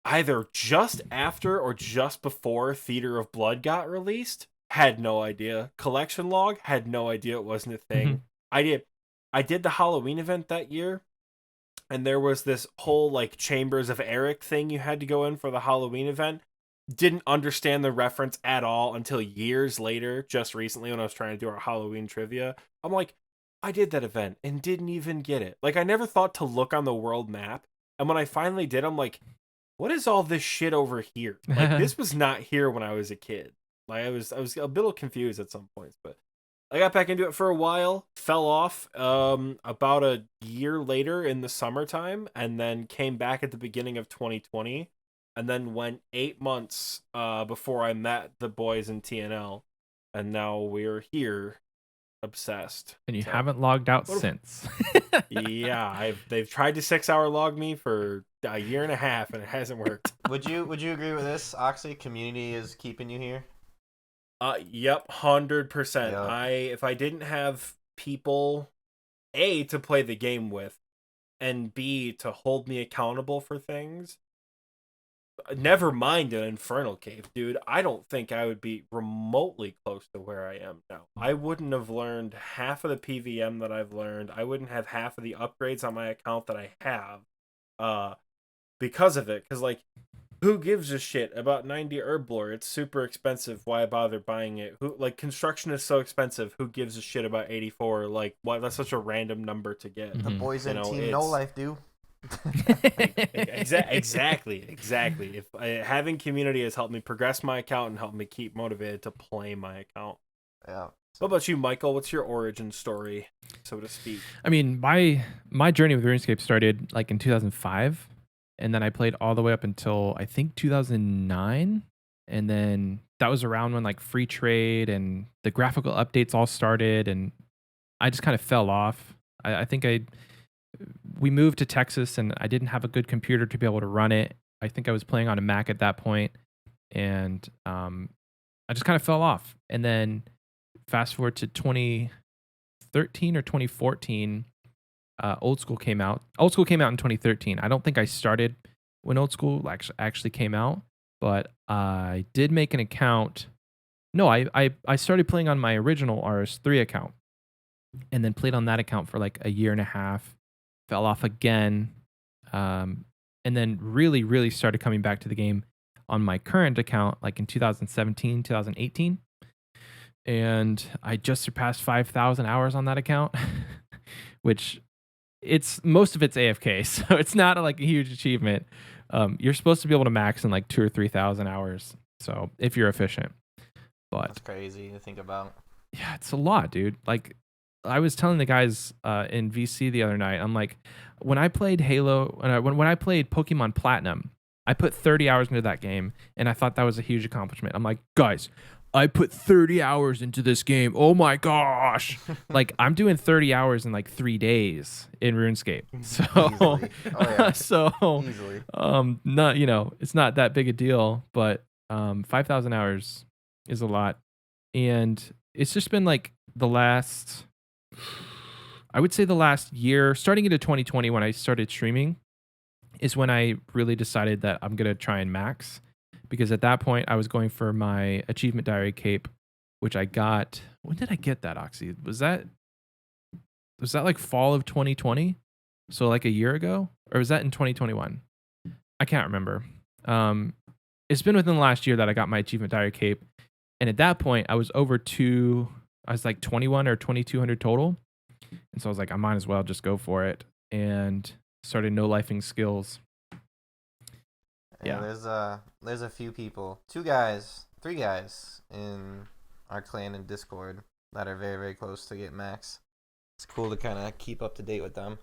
either just after or just before Theater of Blood got released. Had no idea. Collection Log, had no idea it wasn't a thing. I did the Halloween event that year, and there was this whole like Chambers of Eric thing you had to go in for the Halloween event. Didn't understand the reference at all until years later, just recently when I was trying to do our Halloween trivia. I'm like, I did that event and didn't even get it. Like I never thought to look on the world map, and when I finally did, I'm like, what is all this shit over here? Like this was not here when I was a kid. Like I was a little confused at some points, but I got back into it for a while, fell off about a year later in the summertime, and then came back at the beginning of 2020, and then went 8 months before I met the boys in TNL, and now we're here, obsessed. And you haven't logged out since. Yeah, they've tried to 6-hour log me for a year and a half, and it hasn't worked. Would you agree with this, Oxie? Community is keeping you here. Yep, 100%. Yep. If I didn't have people, A, to play the game with, and B, to hold me accountable for things, never mind an Infernal Cave, dude. I don't think I would be remotely close to where I am now. I wouldn't have learned half of the PVM that I've learned. I wouldn't have half of the upgrades on my account that I have because of it. Because, like, who gives a shit about 90 Herblore? It's super expensive. Why bother buying it? Construction is so expensive. Who gives a shit about 84? Like, why? That's such a random number to get. The boys in Team No Life do. Exactly. If having community has helped me progress my account and helped me keep motivated to play my account. Yeah. What about you, Michael? What's your origin story, so to speak? I mean, my journey with RuneScape started like in 2005. And then I played all the way up until I think 2009. And then that was around when like free trade and the graphical updates all started. And I just kind of fell off. I think we moved to Texas and I didn't have a good computer to be able to run it. I think I was playing on a Mac at that point. And I I just kind of fell off. And then fast forward to 2013 or 2014, Old School came out. Old School came out in 2013. I don't think I started when Old School actually came out, but I did make an account. No, I started playing on my original RS3 account and then played on that account for like a year and a half, fell off again, and then really started coming back to the game on my current account like in 2017, 2018. And I just surpassed 5,000 hours on that account, which most of it's AFK, so it's not like a huge achievement. You're supposed to be able to max in like 2,000 or 3,000 hours, so if you're efficient. But That's crazy to think about. yeah, it's a lot, dude. Like I was telling the guys in VC the other night, I'm like, when I played Halo, when I played Pokemon Platinum, I put 30 hours into that game, and I thought that was a huge accomplishment. I'm like, guys, I put 30 hours into this game. Oh my gosh. Like I'm doing 30 hours in like 3 days in RuneScape. So, Easily. Oh, yeah. so, Easily. not, it's not that big a deal, but 5,000 hours is a lot. And it's just been like I would say the last year, starting into 2020 when I started streaming, is when I really decided that I'm going to try and max. Because at that point, I was going for my Achievement Diary cape, which I got. When did I get that, Oxie? Was that like fall of 2020? So like a year ago? Or was that in 2021? I can't remember. It's been within the last year that I got my Achievement Diary cape. And at that point, I was like 21 or 2,200 total. And so I was like, I might as well just go for it. And started no-lifing skills. Yeah, there's a few people, 3 guys in our clan and Discord that are very, very close to get max. It's cool to kind of keep up to date with them.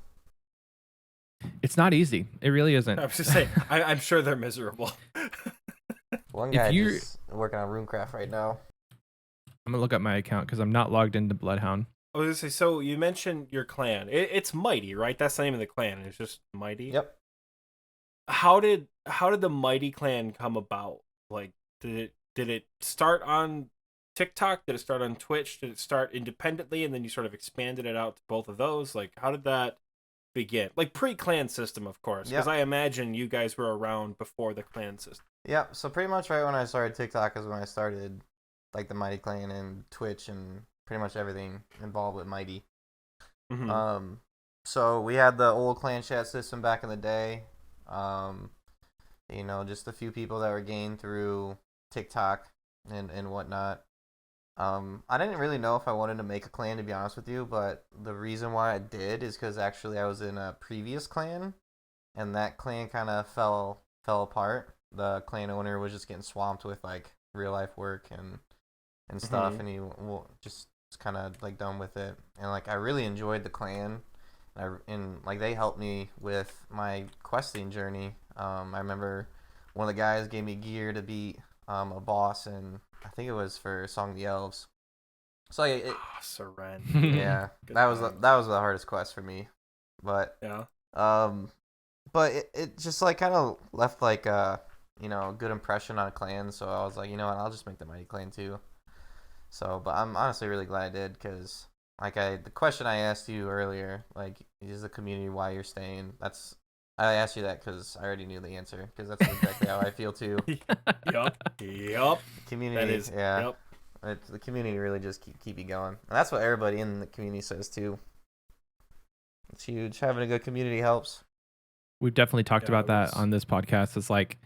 It's not easy. It really isn't. I was just saying, I'm sure they're miserable. One guy is working on RuneCraft right now. I'm gonna look up my account because I'm not logged into Bloodhound. I was gonna say, so you mentioned your clan. It's Mightiee, right? That's the name of the clan. It's just Mightiee. Yep. How did the Mightiee clan come about? Like, did it start on TikTok? Did it start on Twitch? Did it start independently and then you sort of expanded it out to both of those? Like, how did that begin? Like pre-clan system, of course, because I imagine you guys were around before the clan system. Yeah, so pretty much right when I started TikTok is when I started like the Mightiee clan and Twitch and pretty much everything involved with Mightiee. Mm-hmm. So we had the old clan chat system back in the day. Just a few people that were gained through TikTok and whatnot. I didn't really know if I wanted to make a clan, to be honest with you, but the reason why I did is because actually I was in a previous clan, and that clan kind of fell apart. The clan owner was just getting swamped with like real life work and stuff, and he just was kind of like done with it. And like I really enjoyed the clan, and like they helped me with my questing journey. I remember one of the guys gave me gear to beat a boss, and I think it was for Song of the Elves. So Seren. Yeah, that was the hardest quest for me, but yeah. But it just like kind of left like a good impression on a clan. So I was like, you know what, I'll just make the Mightiee clan too. So, but I'm honestly really glad I did, because like the question I asked you earlier, like, is the community why you're staying? I asked you that because I already knew the answer, because that's exactly how I feel too. Yup. Community, that is, yeah. Yep. The community really just keep you going, and that's what everybody in the community says too. It's huge. Having a good community helps. We've definitely talked about that on this podcast. It's like,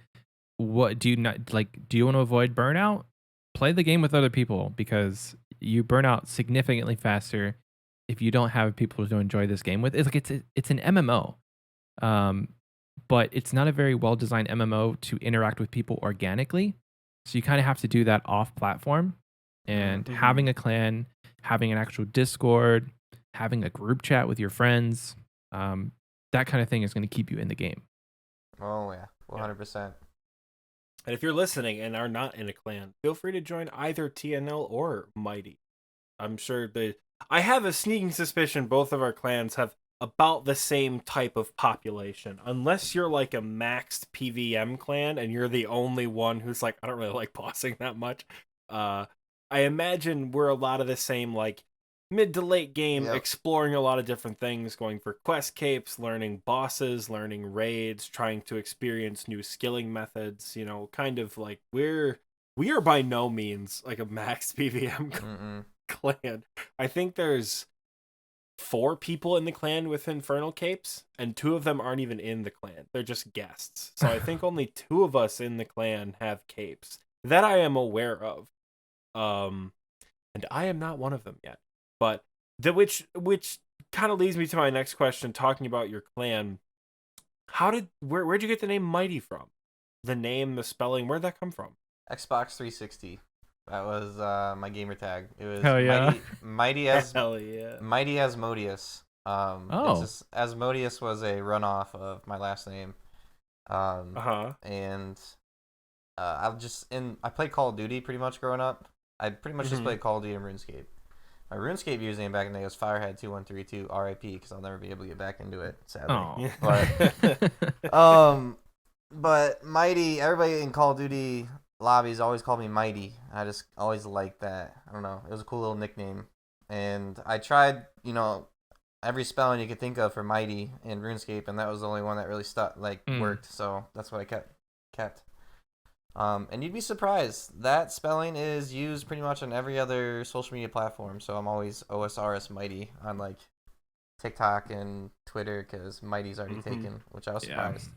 what do you not like? Do you want to avoid burnout? Play the game with other people, because you burn out significantly faster if you don't have people to enjoy this game with. It's like it's an MMO, but it's not a very well designed MMO to interact with people organically. So you kind of have to do that off platform, and having a clan, having an actual Discord, having a group chat with your friends, that kind of thing is going to keep you in the game. Oh yeah, 100%. And if you're listening and are not in a clan, feel free to join either TNL or Mightiee. I'm sure I have a sneaking suspicion both of our clans have about the same type of population. Unless you're like a maxed PVM clan and you're the only one who's like, I don't really like bossing that much. I imagine we're a lot of the same, like mid to late game, Yep. exploring a lot of different things, going for quest capes, learning bosses, learning raids, trying to experience new skilling methods. You know, kind of like we are by no means like a max PVM Mm-mm. clan. I think there's 4 people in the clan with infernal capes, and 2 of them aren't even in the clan. They're just guests. So I think only 2 of us in the clan have capes that I am aware of. And I am not one of them yet. But which kind of leads me to my next question, talking about your clan. Where'd you get the name Mightiee from? The name, the spelling, where'd that come from? Xbox 360. That was my gamer tag. It was Hell yeah. Mighty as Hell yeah. Mighty Asmodeus. Oh. Asmodeus was a runoff of my last name. Uh-huh. And I played Call of Duty pretty much growing up. I pretty much just played Call of Duty and RuneScape. My RuneScape username back in the day was Firehead2132 RIP because I'll never be able to get back into it, sadly. Oh. But Mighty, everybody in Call of Duty lobbies always called me Mighty. I just always liked that. I don't know. It was a cool little nickname. And I tried, every spelling you could think of for Mighty in RuneScape, and that was the only one that really worked. So that's what I kept. And you'd be surprised. That spelling is used pretty much on every other social media platform. So I'm always OSRS Mighty on like TikTok and Twitter because Mighty's already taken, which I was surprised.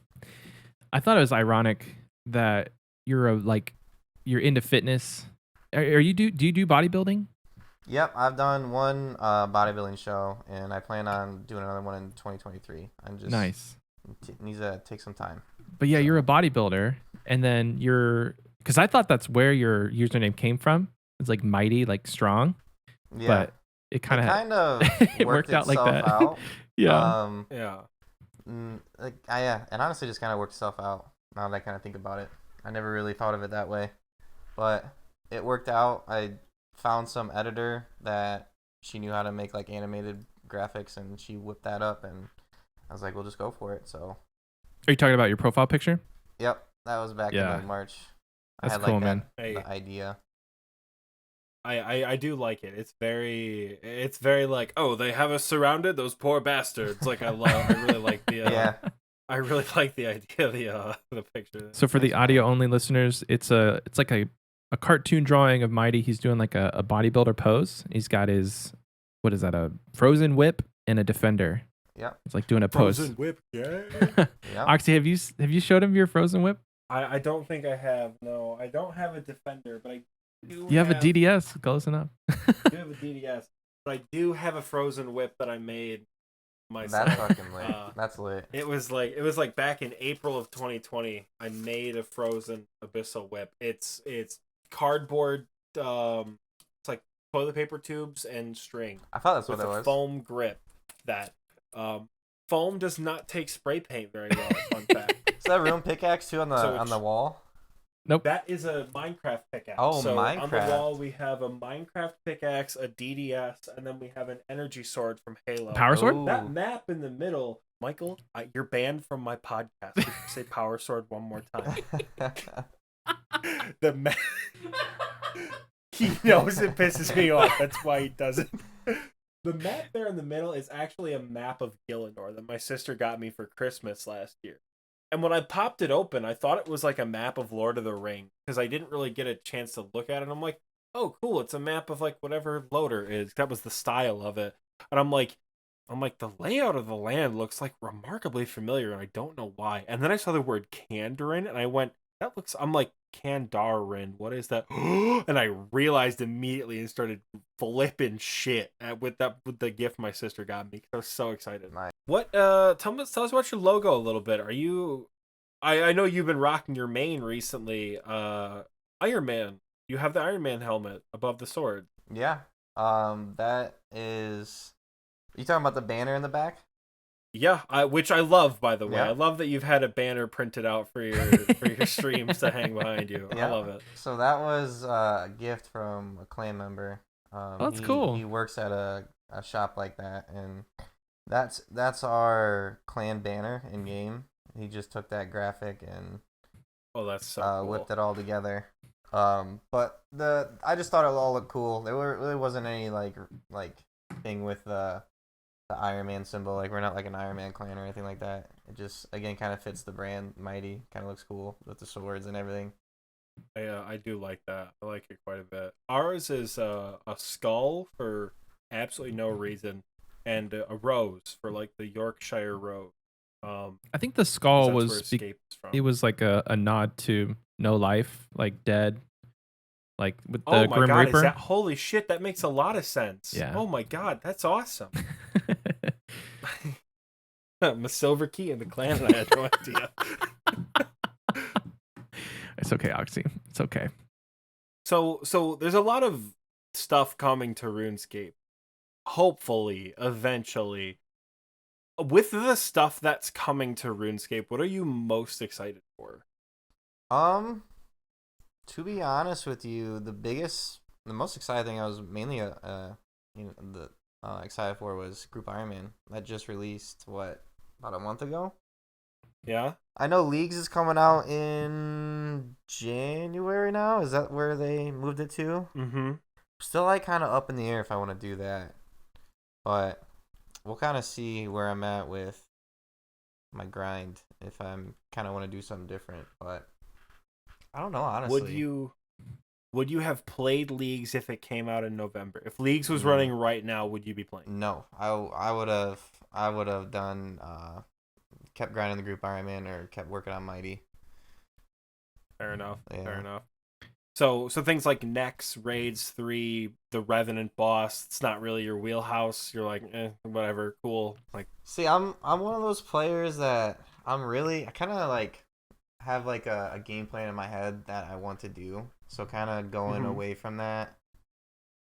I thought it was ironic that you're into fitness. Do you do bodybuilding? Yep, I've done one bodybuilding show, and I plan on doing another one in 2023. I'm just nice. Needs to take some time. But yeah, you're a bodybuilder, and then because I thought that's where your username came from. It's like Mighty, like strong. Yeah, but it kind of it worked out like that. Out. Yeah. Yeah. And honestly just kind of worked itself out now that I kind of think about it. I never really thought of it that way, but it worked out. I found some editor that she knew how to make like animated graphics, and she whipped that up, and I was like, we'll just go for it. So are you talking about your profile picture? Yep, that was back in like March. That's I had cool, like man. the idea. I do like it. It's very like, oh, they have us surrounded, those poor bastards. Like I really like the I really like the idea of the picture. So for the audio only listeners, it's like a cartoon drawing of Mighty. He's doing like a bodybuilder pose. He's got his, what is that, a frozen whip and a defender. Yeah. It's like doing a pose. Frozen whip, yeah. Oxie, have you showed him your frozen whip? I don't think I have. No, I don't have a defender, but I do. You have a DDS, close enough. I do have a DDS, but I do have a frozen whip that I made myself. That's fucking lit. That's lit. It was like back in April of 2020. I made a frozen abyssal whip. It's cardboard. It's like toilet paper tubes and string. I thought that's what it was. Foam grip. That foam does not take spray paint very well. Fun fact. Is that rune pickaxe too on the wall? Nope. That is a Minecraft pickaxe. Oh, so Minecraft. On the wall, we have a Minecraft pickaxe, a DDS, and then we have an energy sword from Halo. Power sword? That map in the middle, Michael, you're banned from my podcast. If you say power sword one more time. The map. He knows it pisses me off. That's why he doesn't. The map there in the middle is actually a map of Gillinor that my sister got me for Christmas last year. And when I popped it open, I thought it was like a map of Lord of the Rings because I didn't really get a chance to look at it. I'm like, oh, cool. It's a map of like whatever Loader is. That was the style of it. And I'm like, the layout of the land looks like remarkably familiar, and I don't know why. And then I saw the word Kandarin, and I went, I'm like, Kandarin, what is that? And I realized immediately and started flipping shit with the gift my sister got me. I was so excited. Nice. What tell us about your logo a little bit. Are you I know you've been rocking your main recently, Ironman. You have the Ironman helmet above the sword. Yeah. That is, you talking about the banner in the back? Yeah, which I love, by the way. Yeah. I love that you've had a banner printed out for your streams to hang behind you. Yeah. I love it. So that was a gift from a clan member. That's cool. He works at a shop like that, and that's our clan banner in game. He just took that graphic and Oh, that's so cool. whipped it all together. But I just thought it all looked cool. There really wasn't any like thing with the Ironman symbol. Like we're not like an Ironman clan or anything like that. It just again kind of fits the brand. Mighty kind of looks cool with the swords and everything. I do like that. I like it quite a bit. Ours is a skull for absolutely no reason, and a rose for like the Yorkshire rose. I think the 'Cause skull that's where was Escape is from. it was like a nod to no life, like dead, like with Oh the my Grim god, is Reaper. that holy shit? That makes a lot of sense. Yeah. Oh my god, that's awesome. My silver key in the clan, and I had no idea. It's okay, Oxy. It's okay. So there's a lot of stuff coming to RuneScape. Hopefully, eventually. With the stuff that's coming to RuneScape, what are you most excited for? To be honest with you, the most exciting thing I was mainly excited for was Group Ironman that just released about a month ago. Yeah. I know Leagues is coming out in January now. Is that where they moved it to? Mm-hmm. Still like kind of up in the air if I want to do that, but we'll kind of see where I'm at with my grind if I'm kind of want to do something different. But I don't know, honestly. Would you have played Leagues if it came out in November? If Leagues was running right now, would you be playing? No, I would have done kept grinding the Group Ironman or kept working on Mightiee. Fair enough. Yeah. Fair enough. So things like Nex, Raids 3, the Revenant boss, it's not really your wheelhouse. You're like, whatever, cool. Like, see, I'm one of those players that I kind of like have like a game plan in my head that I want to do. So kind of going away from that,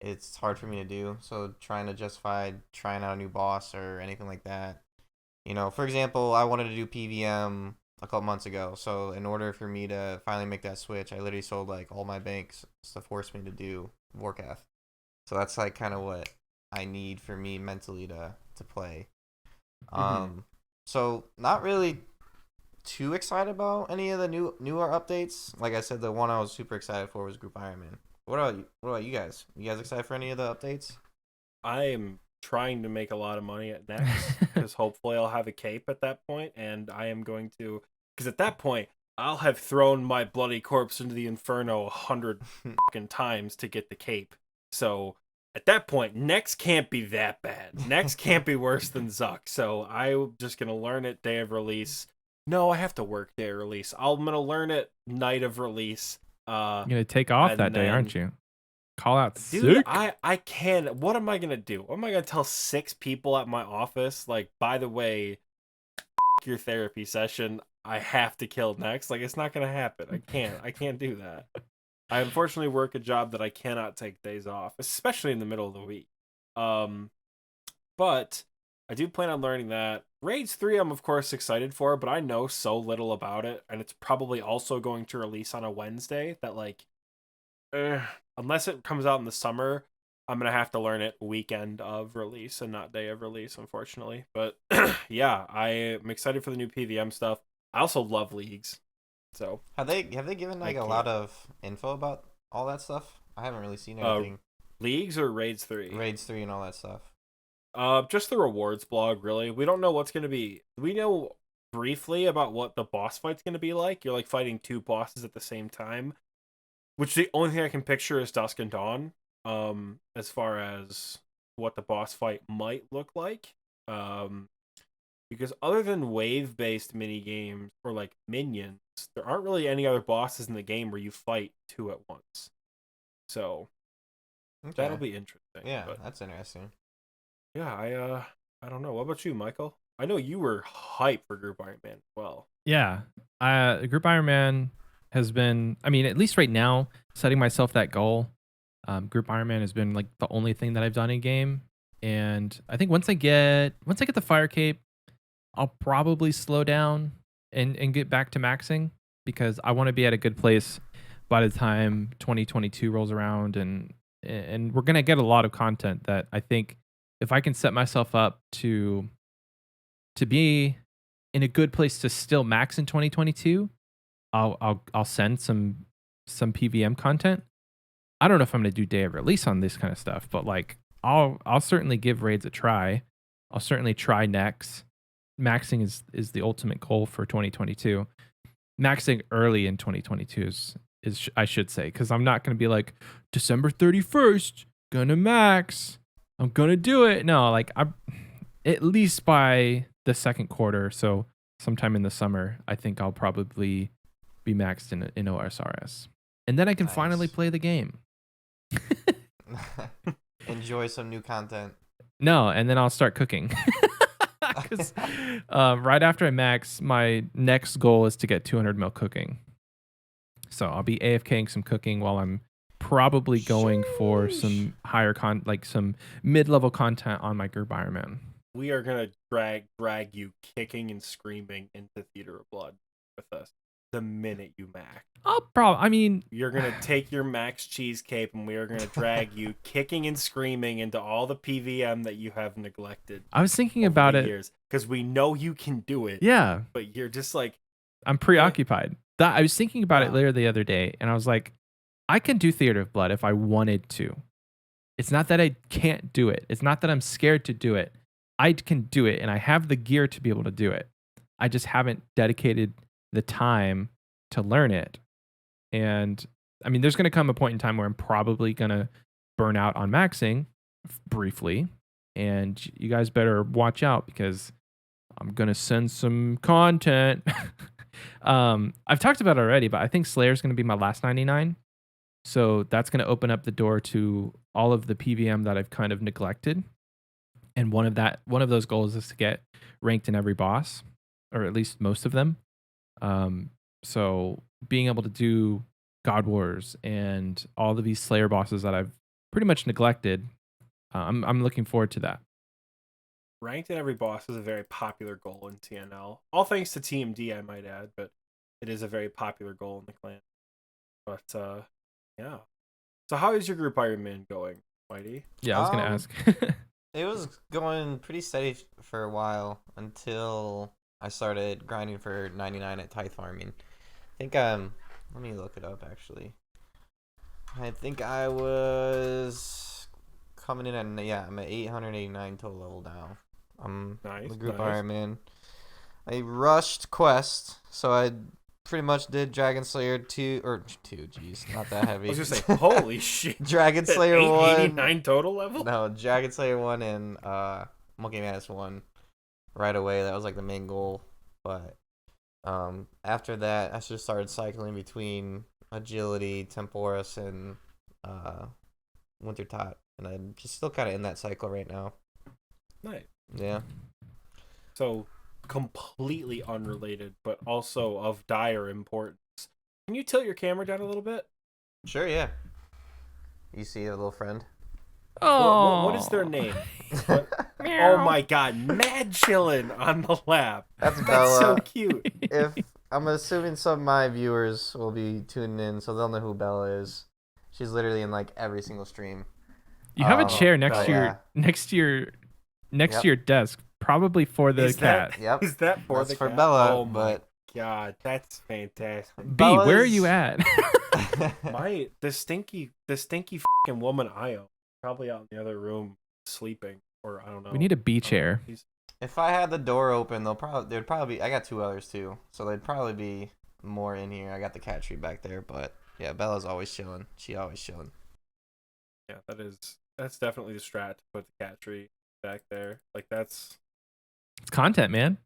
it's hard for me to do. So trying to justify trying out a new boss or anything like that. For example, I wanted to do PVM a couple months ago. So in order for me to finally make that switch, I literally sold like all my banks to force me to do Warcath. So that's like kind of what I need for me mentally to play. So not really too excited about any of the newer updates. Like I said, the one I was super excited for was Group Ironman. What about you guys? You guys excited for any of the updates? I am trying to make a lot of money at Nex because hopefully I'll have a cape at that point, and I am going to, because at that point I'll have thrown my bloody corpse into the inferno 100 fucking times to get the cape. So at that point, Nex can't be that bad. Nex can't be worse than Zuck. So I'm just gonna learn it day of release. No, I have to work day of release. I'm gonna learn it night of release. You're gonna take off that day, aren't you? Call out Dude, sick. I can. What am I gonna do? What am I gonna tell 6 people at my office? Like, by the way, your therapy session. I have to kill next. Like, it's not gonna happen. I can't do that. I unfortunately work a job that I cannot take days off, especially in the middle of the week. But I do plan on learning that. Raids 3 I'm of course excited for, but I know so little about it, and it's probably also going to release on a Wednesday that like unless it comes out in the summer, I'm gonna have to learn it weekend of release and not day of release, unfortunately. But yeah, I am excited for the new PVM stuff. I also love Leagues. So have they given like a lot of info about all that stuff? I haven't really seen anything. Leagues or Raids 3? Raids 3 and all that stuff. Just the rewards blog, really. We don't know what's gonna be. We know briefly about what the boss fight's gonna be like. You're like fighting 2 bosses at the same time, which the only thing I can picture is Dusk and Dawn. As far as what the boss fight might look like. Because other than wave-based mini games or like minions, there aren't really any other bosses in the game where you fight 2 at once. So that'll be interesting. Yeah, but that's interesting. yeah, I don't know. What about you, Michael? I know you were hyped for Group Ironman as well. Yeah, Group Ironman has been, I mean, at least right now, setting myself that goal. Group Ironman has been like the only thing that I've done in game, and I think once I get the fire cape, I'll probably slow down and get back to maxing because I want to be at a good place by the time 2022 rolls around, and we're gonna get a lot of content that I think if I can set myself up to be in a good place to still max in 2022, I'll send some some PVM content. I don't know if I'm gonna do day of release on this kind of stuff, but like I'll certainly give raids a try. I'll certainly try next. Maxing is the ultimate goal for 2022. Maxing early in 2022 is I should say, because I'm not gonna be like December 31st gonna max. I'm gonna do it. No, like I'm at least by the second quarter, so sometime in the summer, I think I'll probably be maxed in OSRS, and then I can finally play the game. Enjoy some new content. No, and then I'll start cooking. Because right after I max, my next goal is to get 200 mil cooking. So I'll be AFKing some cooking while I'm probably going for some higher like some mid-level content on my group Ironman. We are gonna drag you kicking and screaming into Theater of Blood with us the minute you max. I mean, you're gonna take your max cheese cape and we are gonna drag you kicking and screaming into all the PVM that you have neglected. I was thinking about it because we know you can do it. Yeah, but you're just like, I'm preoccupied. I was thinking about it later the other day, and I was like, I can do Theater of Blood if I wanted to. It's not that I can't do it. It's not that I'm scared to do it. I can do it, and I have the gear to be able to do it. I just haven't dedicated the time to learn it. And I mean, there's going to come a point in time where I'm probably going to burn out on maxing briefly. And you guys better watch out because I'm going to send some content. I've talked about it already, but I think Slayer's going to be my last 99. So that's going to open up the door to all of the PVM that I've kind of neglected. And one of those goals is to get ranked in every boss, or at least most of them. So being able to do God Wars and all of these Slayer bosses that I've pretty much neglected, I'm looking forward to that. Ranked in every boss is a very popular goal in TNL. All thanks to TMD, I might add, but it is a very popular goal in the clan. But yeah. So how is your group Ironman going, Mightiee? Yeah, I was gonna ask. It was going pretty steady for a while until I started grinding for 99 at tithe farming. I think let me look it up actually. I think I was coming in at I'm at 889 total level now. I'm the group Ironman. I rushed quest, so I pretty much did Dragon Slayer 2, geez, not that heavy. I was gonna say, holy shit. Dragon Slayer 1. 889 total level? No, Dragon Slayer 1 and Monkey Madness 1 right away. That was like the main goal. But after that, I just started cycling between Agility, Temporis, and Winter Tot. And I'm just still kind of in that cycle right now. Nice. Yeah. So, completely unrelated, but also of dire importance. Can you tilt your camera down a little bit? Sure, yeah. You see a little friend? Oh, what is their name? Oh my god, mad chillin' on the lap. That's Bella. So cute. If I'm assuming some of my viewers will be tuning in, so they'll know who Bella is. She's literally in like every single stream. You have a chair next to your desk, probably for the cat. Yep. Is that for the for cat? Bella? Oh my god, that's fantastic. B, where are you at? the stinky fucking woman Io, probably out in the other room sleeping, or I don't know. We need a B chair. If I had the door open, there'd probably be. I got 2 others too, so there'd probably be more in here. I got the cat tree back there, but yeah, Bella's always chilling. She always chilling. Yeah, that's definitely the strat to put the cat tree back there. Like it's content, man.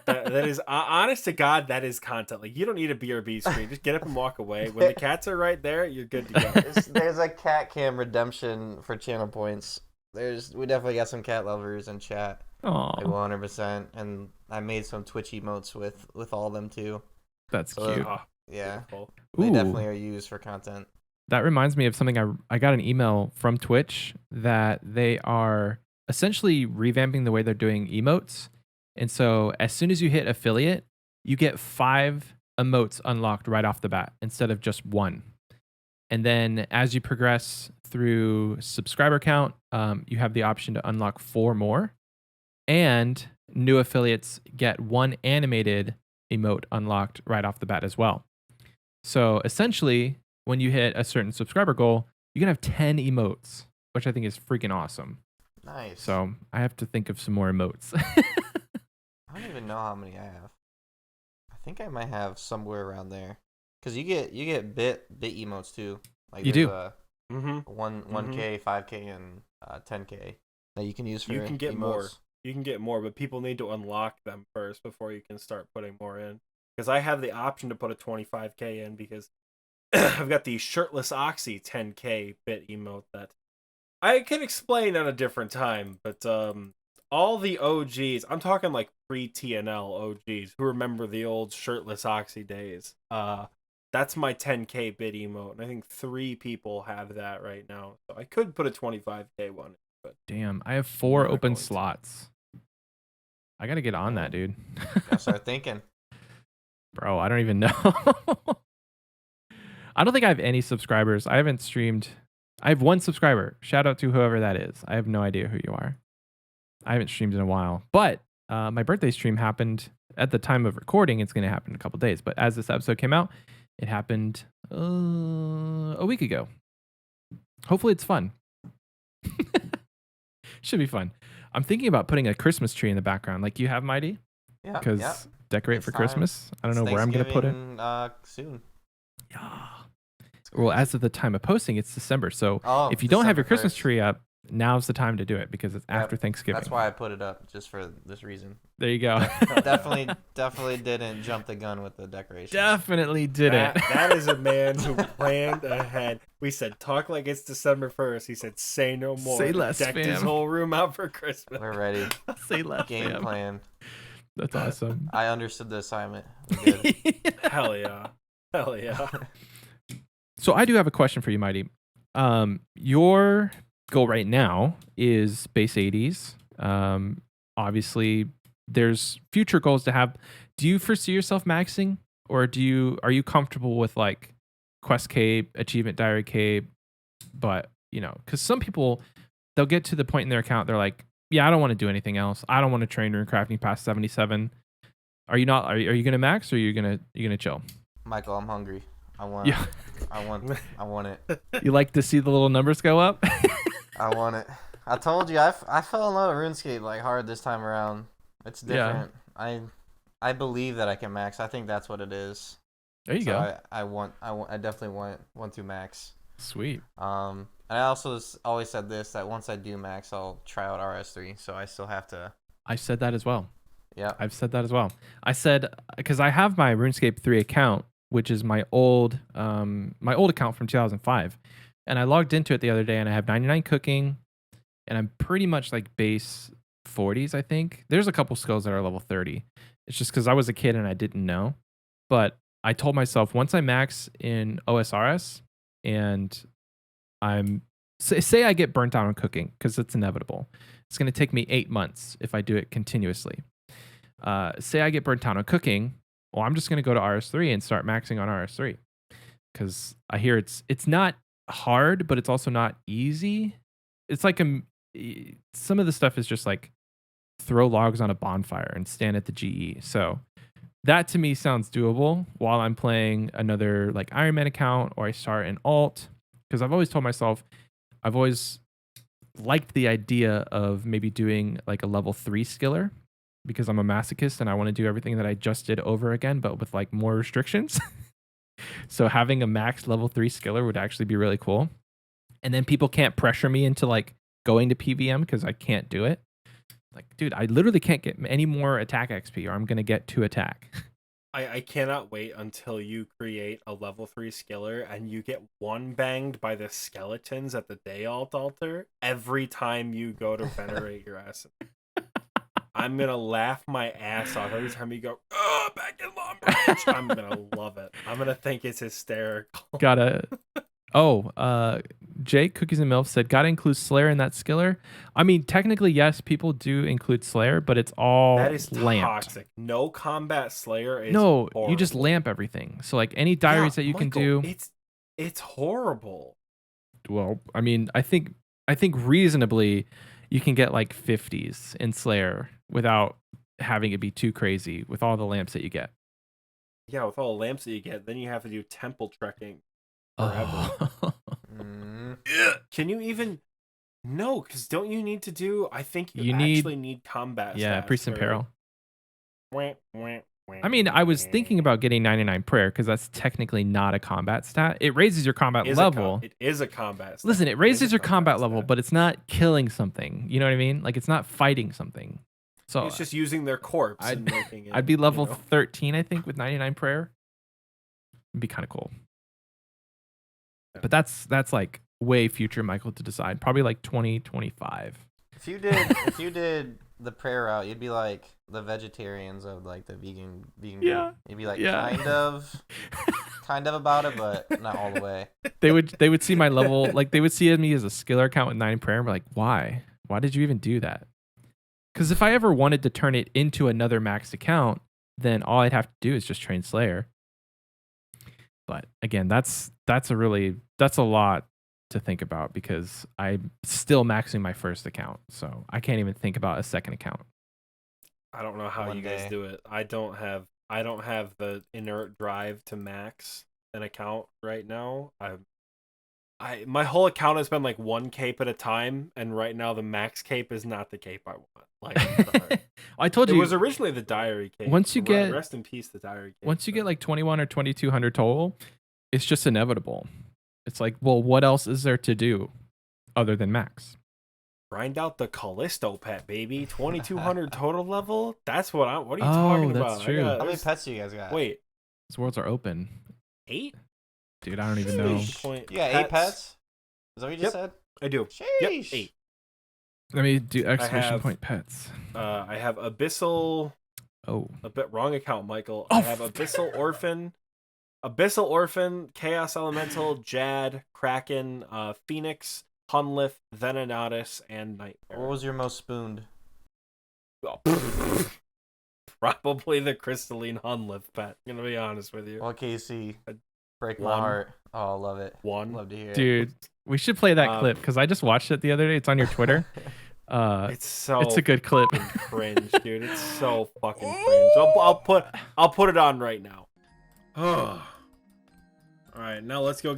that is honest to God, that is content. Like you don't need a BRB screen. Just get up and walk away. When the cats are right there, you're good to go. There's a cat cam redemption for channel points. We definitely got some cat lovers in chat. Aww. Like 100%. And I made some Twitch emotes with all of them too. That's cute. Yeah. Beautiful. They definitely are used for content. That reminds me of something I got an email from Twitch that they are essentially revamping the way they're doing emotes. And so as soon as you hit affiliate, you get 5 emotes unlocked right off the bat instead of just 1. And then as you progress through subscriber count, you have the option to unlock 4 more. And new affiliates get 1 animated emote unlocked right off the bat as well. So essentially, when you hit a certain subscriber goal, you can have 10 emotes, which I think is freaking awesome. Nice. So I have to think of some more emotes. I don't even know how many I have. I think I might have somewhere around there. Cause you get bit emotes too. Like You there's do. a Mhm. 1K, 5K, and 10K that you can use for You can get emotes. more. You can get more, but people need to unlock them first before you can start putting more in. Because I have the option to put a 25K in because I've got the shirtless Oxie 10K bit emote that I can explain at a different time. But all the OGs, I'm talking like pre-TNL OGs who remember the old shirtless Oxie days. That's my 10K bit emote, and I think 3 people have that right now. So I could put a 25K one. But Damn, I have 4 Not open going to. slots. I gotta get on that, dude. Gotta start thinking. Bro, I don't even know. I don't think I have any subscribers. I haven't streamed. I have 1 subscriber. Shout out to whoever that is. I have no idea who you are. I haven't streamed in a while. But my birthday stream happened at the time of recording. It's going to happen in a couple days. But as this episode came out, it happened a week ago. Hopefully it's fun. Should be fun. I'm thinking about putting a Christmas tree in the background like you have, Mighty. Yeah. Because decorate It's for time. Christmas. I don't know where I'm going to put it. Soon. Yeah. Well, as of the time of posting, it's December. So Oh, if you don't have your December Christmas 1st. tree up, now's the time to do it because it's Yep, after Thanksgiving. That's why I put it up, just for this reason. There you go. Definitely didn't jump the gun with the decorations. Definitely didn't. That is a man who planned ahead. We said, talk like it's December 1st. He said, say no more. Say less, Decked his fam. whole room out for Christmas. We're ready. Say less, Game fam. plan. That's awesome. I understood the assignment. We good. Hell yeah. Hell yeah. So I do have a question for you, Mighty. Your goal right now is base 80s. Obviously, there's future goals to have. Do you foresee yourself maxing, or are you comfortable with like quest cape, achievement diary cape? But because some people, they'll get to the point in their account, they're like, yeah, I don't want to do anything else. I don't want to train rune crafting past 77. Are you not? Are you gonna max, or are you gonna chill? Michael, I'm hungry. I want it. You like to see the little numbers go up? I want it. I told you, I fell in love with RuneScape like hard this time around. It's different. I believe that I can max. I think that's what it is. There you go. I definitely want to max. Sweet. And I also always said this, that once I do max, I'll try out RS3. So I still have to. I said that as well. Yeah. I've said that as well. I said, because I have my RuneScape 3 account, which is my old account from 2005. And I logged into it the other day and I have 99 cooking and I'm pretty much like base 40s, I think. There's a couple skills that are level 30. It's just because I was a kid and I didn't know. But I told myself once I max in OSRS and say I get burnt out on cooking, because it's inevitable. It's going to take me 8 months if I do it continuously. Say I get burnt out on cooking, well, I'm just going to go to RS3 and start maxing on RS3. Because I hear it's not hard, but it's also not easy. It's like some of the stuff is just like throw logs on a bonfire and stand at the GE. So that to me sounds doable while I'm playing another like Ironman account, or I start an alt. Because I've always told myself, I've always liked the idea of maybe doing like a level 3 skiller, because I'm a masochist and I want to do everything that I just did over again, but with like more restrictions. So having a max level 3 skiller would actually be really cool. And then people can't pressure me into like going to PVM because I can't do it. Like, dude, I literally can't get any more attack XP or I'm going to get 2 attack. I cannot wait until you create a level 3 skiller and you get one banged by the skeletons at the day alt altar every time you go to venerate your ass. I'm going to laugh my ass off every time you go, oh, back in Lombridge. I'm going to love it. I'm going to think it's hysterical. Jake Cookies and Milk said, gotta include Slayer in that skiller. I mean, technically, yes, people do include Slayer, but it's all that is lamped. Toxic. No combat Slayer is No, horrible. you just lamp everything. So like any diaries that you Michael, can do. It's horrible. Well, I mean, I think reasonably you can get like 50s in Slayer without having it be too crazy with all the lamps that you get. Yeah, with all the lamps that you get, then you have to do temple trekking. forever. Mm. Can you even? No, because don't you need to do? I think you need- actually need combat. Yeah, stats priest and for- peril. Wah, wah, wah. I mean, I was thinking about getting 99 prayer because that's technically not a combat stat. It raises your combat Is a level. it is a combat. stat. Listen, it is raises a your combat level, stat. but it's not killing something. You know what I mean? Like it's not fighting something. So It's just using their corpse I'd- and making it. I'd be level you know? 13, I think, with 99 prayer. It'd be kind of cool. Yeah. But that's like way future Michael to decide. Probably like 2025. If you did the prayer route, you'd be like the vegetarians of like the vegan Yeah. group. You'd be like Yeah. kind of about it, but not all the way. They would see my level, like they would see me as a skiller account with 9 prayer and be like, why? Why did you even do that? Because if I ever wanted to turn it into another maxed account, then all I'd have to do is just train Slayer. But again, that's a lot to think about because I'm still maxing my first account. So I can't even think about a second account. I don't know how One you guys day. do it. I don't have the inert drive to max an account right now. My whole account has been like one cape at a time, and right now the max cape is not the cape I want. Like I'm sorry. I told It you was originally the diary cape. once you get- rest in peace, the diary cape. once you get like 21 or 2200 total, it's just inevitable. It's like, well, what else is there to do other than max? grind out the Callisto pet, baby. 2200 total level. That's what I'm. What are you talking that's about? true. How many There's- pets do you guys got? Wait, These worlds are open. 8? Dude, I don't even know. Point You got 8 pets? Is that what you just said? I do. Sheesh. 8. Let me do exclamation have- point pets. I have Abyssal. Oh. A bit wrong account, Michael. Oh, I have Abyssal Orphan, Chaos Elemental, Jad, Kraken, Phoenix, Hunlith, Venenatus, and Nightmare. What was your most spooned? Probably the Crystalline Hunlith pet. I'm gonna be honest with you. What KC? Break my One. heart. Oh, love it. One. Love to hear it. Dude, we should play that Um, clip because I just watched it the other day. It's on your Twitter. It's so It's a good clip. fucking cringe, dude. It's so fucking cringe. I'll put it on right now. Oh. All right, now let's go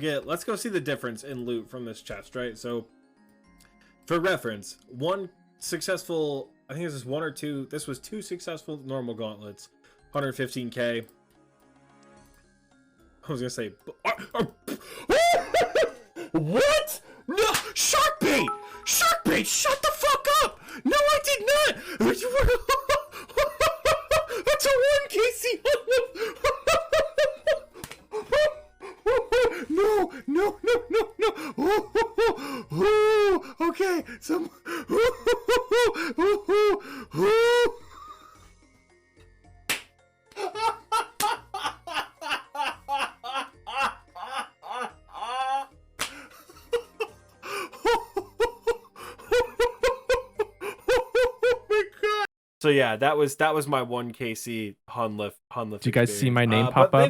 see the difference in loot from this chest, right? So, for reference, one successful, I think this is 1 or 2. This was 2 successful normal gauntlets, 115k. I was gonna say, what? No, shark bait! Shark bait! Shut the fuck up! No, I did not. That's a 1 KC. No. Okay, some. So yeah, that was my 1 KC Hunlith. Did you guys see my name but pop up?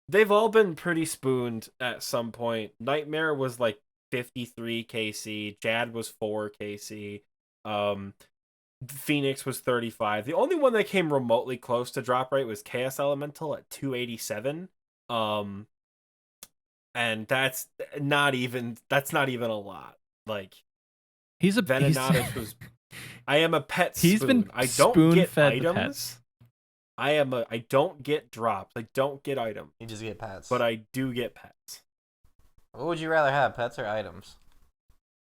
They've all been pretty spooned at some point. Nightmare was like 53 KC. Jad was 4 KC. Phoenix was 35. The only one that came remotely close to drop rate was Chaos Elemental at 287. And that's not even a lot. Like He's Venenatus was. I am a pet He's spoon. been I don't get spoon-fed the items. pets. I don't get drops. I don't get items, You just get pets. but I do get pets. What would you rather have, pets or items?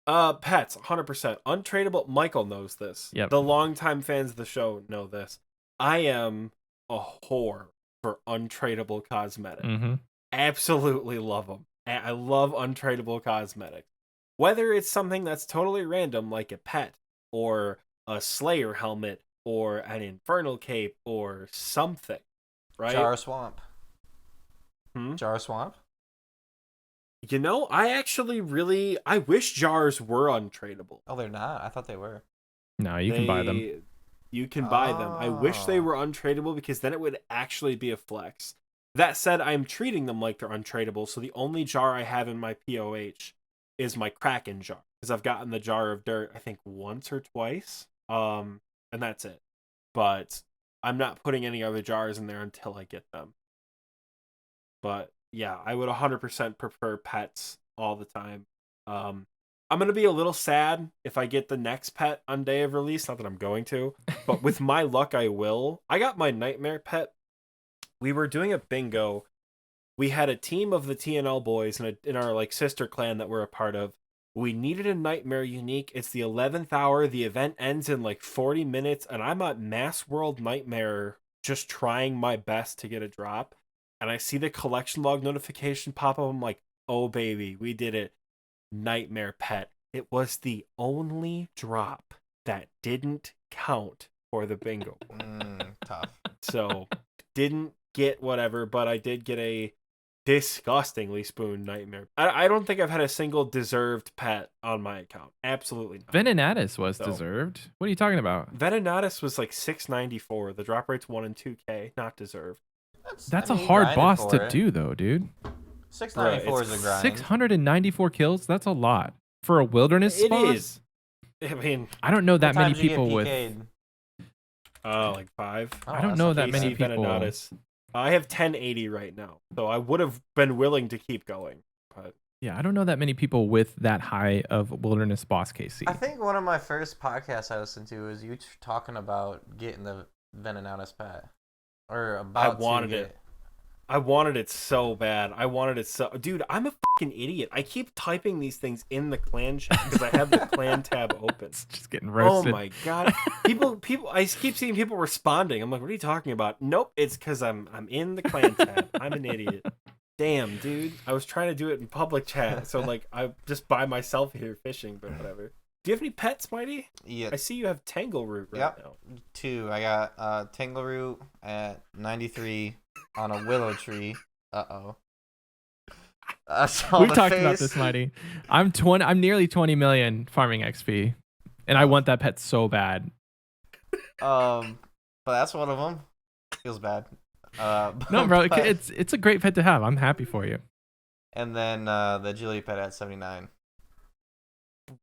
Pets, 100%. Untradeable. Michael knows this. Yep. The longtime fans of the show know this. I am a whore for untradeable cosmetics. Mm-hmm. Absolutely love them. I love untradeable cosmetics. Whether it's something that's totally random, like a pet, or a Slayer helmet, or an Infernal cape, or something, right? Jar Swamp. Hmm? Jar Swamp? You know, I wish jars were untradeable. Oh, they're not? I thought they were. No, you can buy them. You can buy them. I wish they Oh. were untradeable because then it would actually be a flex. That said, I'm treating them like they're untradeable, so the only jar I have in my POH is my Kraken jar. Because I've gotten the jar of dirt, I think, once or twice. And that's it. But I'm not putting any other jars in there until I get them. But yeah, I would 100% prefer pets all the time. I'm gonna be a little sad if I get the next pet on day of release. Not that I'm going to, but with my luck, I will. I got my nightmare pet. We were doing a bingo. We had a team of the TNL boys in our like sister clan that we're a part of. We needed a nightmare unique. It's the 11th hour. The event ends in like 40 minutes, and I'm at Mass World Nightmare just trying my best to get a drop. And I see the collection log notification pop up. I'm like, oh baby, we did it. Nightmare pet. It was the only drop that didn't count for the bingo. Tough. So didn't get whatever, but I did get a disgustingly spoon nightmare. I don't think I've had a single deserved pet on my account. Absolutely not. Venenatus was deserved. What are you talking about? Venenatus was like 694. The drop rate's 1 and 2K. Not deserved. That's a hard boss to do, though, dude. 694 is a grind. 694 kills? That's a lot. For a wilderness It boss? is. I mean, I don't know that many Sometimes you get people with... PK'd. like 5. I don't know that many people... Venenatus. I have 1080 right now, so I would have been willing to keep going. But yeah, I don't know that many people with that high of wilderness boss KC. I think one of my first podcasts I listened to was you talking about getting the Venenatus pet. Or about I wanted to get it. I wanted it so bad. I wanted it so... Dude, I'm a fucking idiot. I keep typing these things in the clan chat because I have the clan tab open. It's just getting roasted. Oh my god. People I keep seeing people responding. I'm like, what are you talking about? Nope, it's because I'm in the clan tab. I'm an idiot. Damn, dude. I was trying to do it in public chat, so like I'm just by myself here fishing, but whatever. Do you have any pets, Mighty? Yeah. I see you have Tangleroot right now. 2. I got Tangleroot at 93 on a willow tree. Uh-oh. We talked about this, Mighty. I'm nearly 20 million farming XP, and I want that pet so bad. But that's one of them. Feels bad. No, bro, it's a great pet to have. I'm happy for you. And then the agility pet at 79.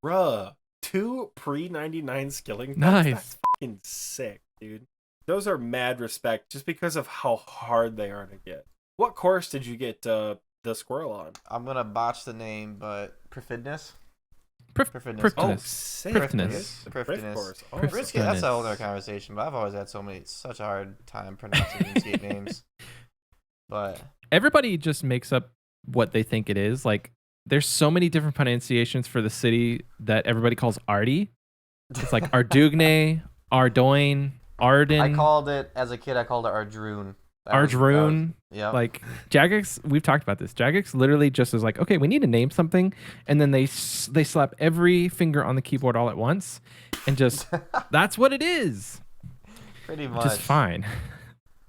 Bruh. 2 pre-99 skilling pets? Nice. That's fucking sick, dude. Those are mad respect just because of how hard they are to get. What course did you get the squirrel on? I'm gonna botch the name, but Perfidness. Perfidness. Oh, sick. Perfidness. The Perfidness. Course. Oh, RuneScape, that's a whole other conversation, but I've always had such a hard time pronouncing RuneScape names. But everybody just makes up what they think it is. Like, there's so many different pronunciations for the city that everybody calls Artie. It's like Ardugne, Ardoin, Arden. As a kid, I called it Ardrune. Ardrune. Yeah. Like Jagex, we've talked about this. Jagex literally just is like, okay, we need to name something, and then they slap every finger on the keyboard all at once, and just that's what it is. Pretty much. Just fine.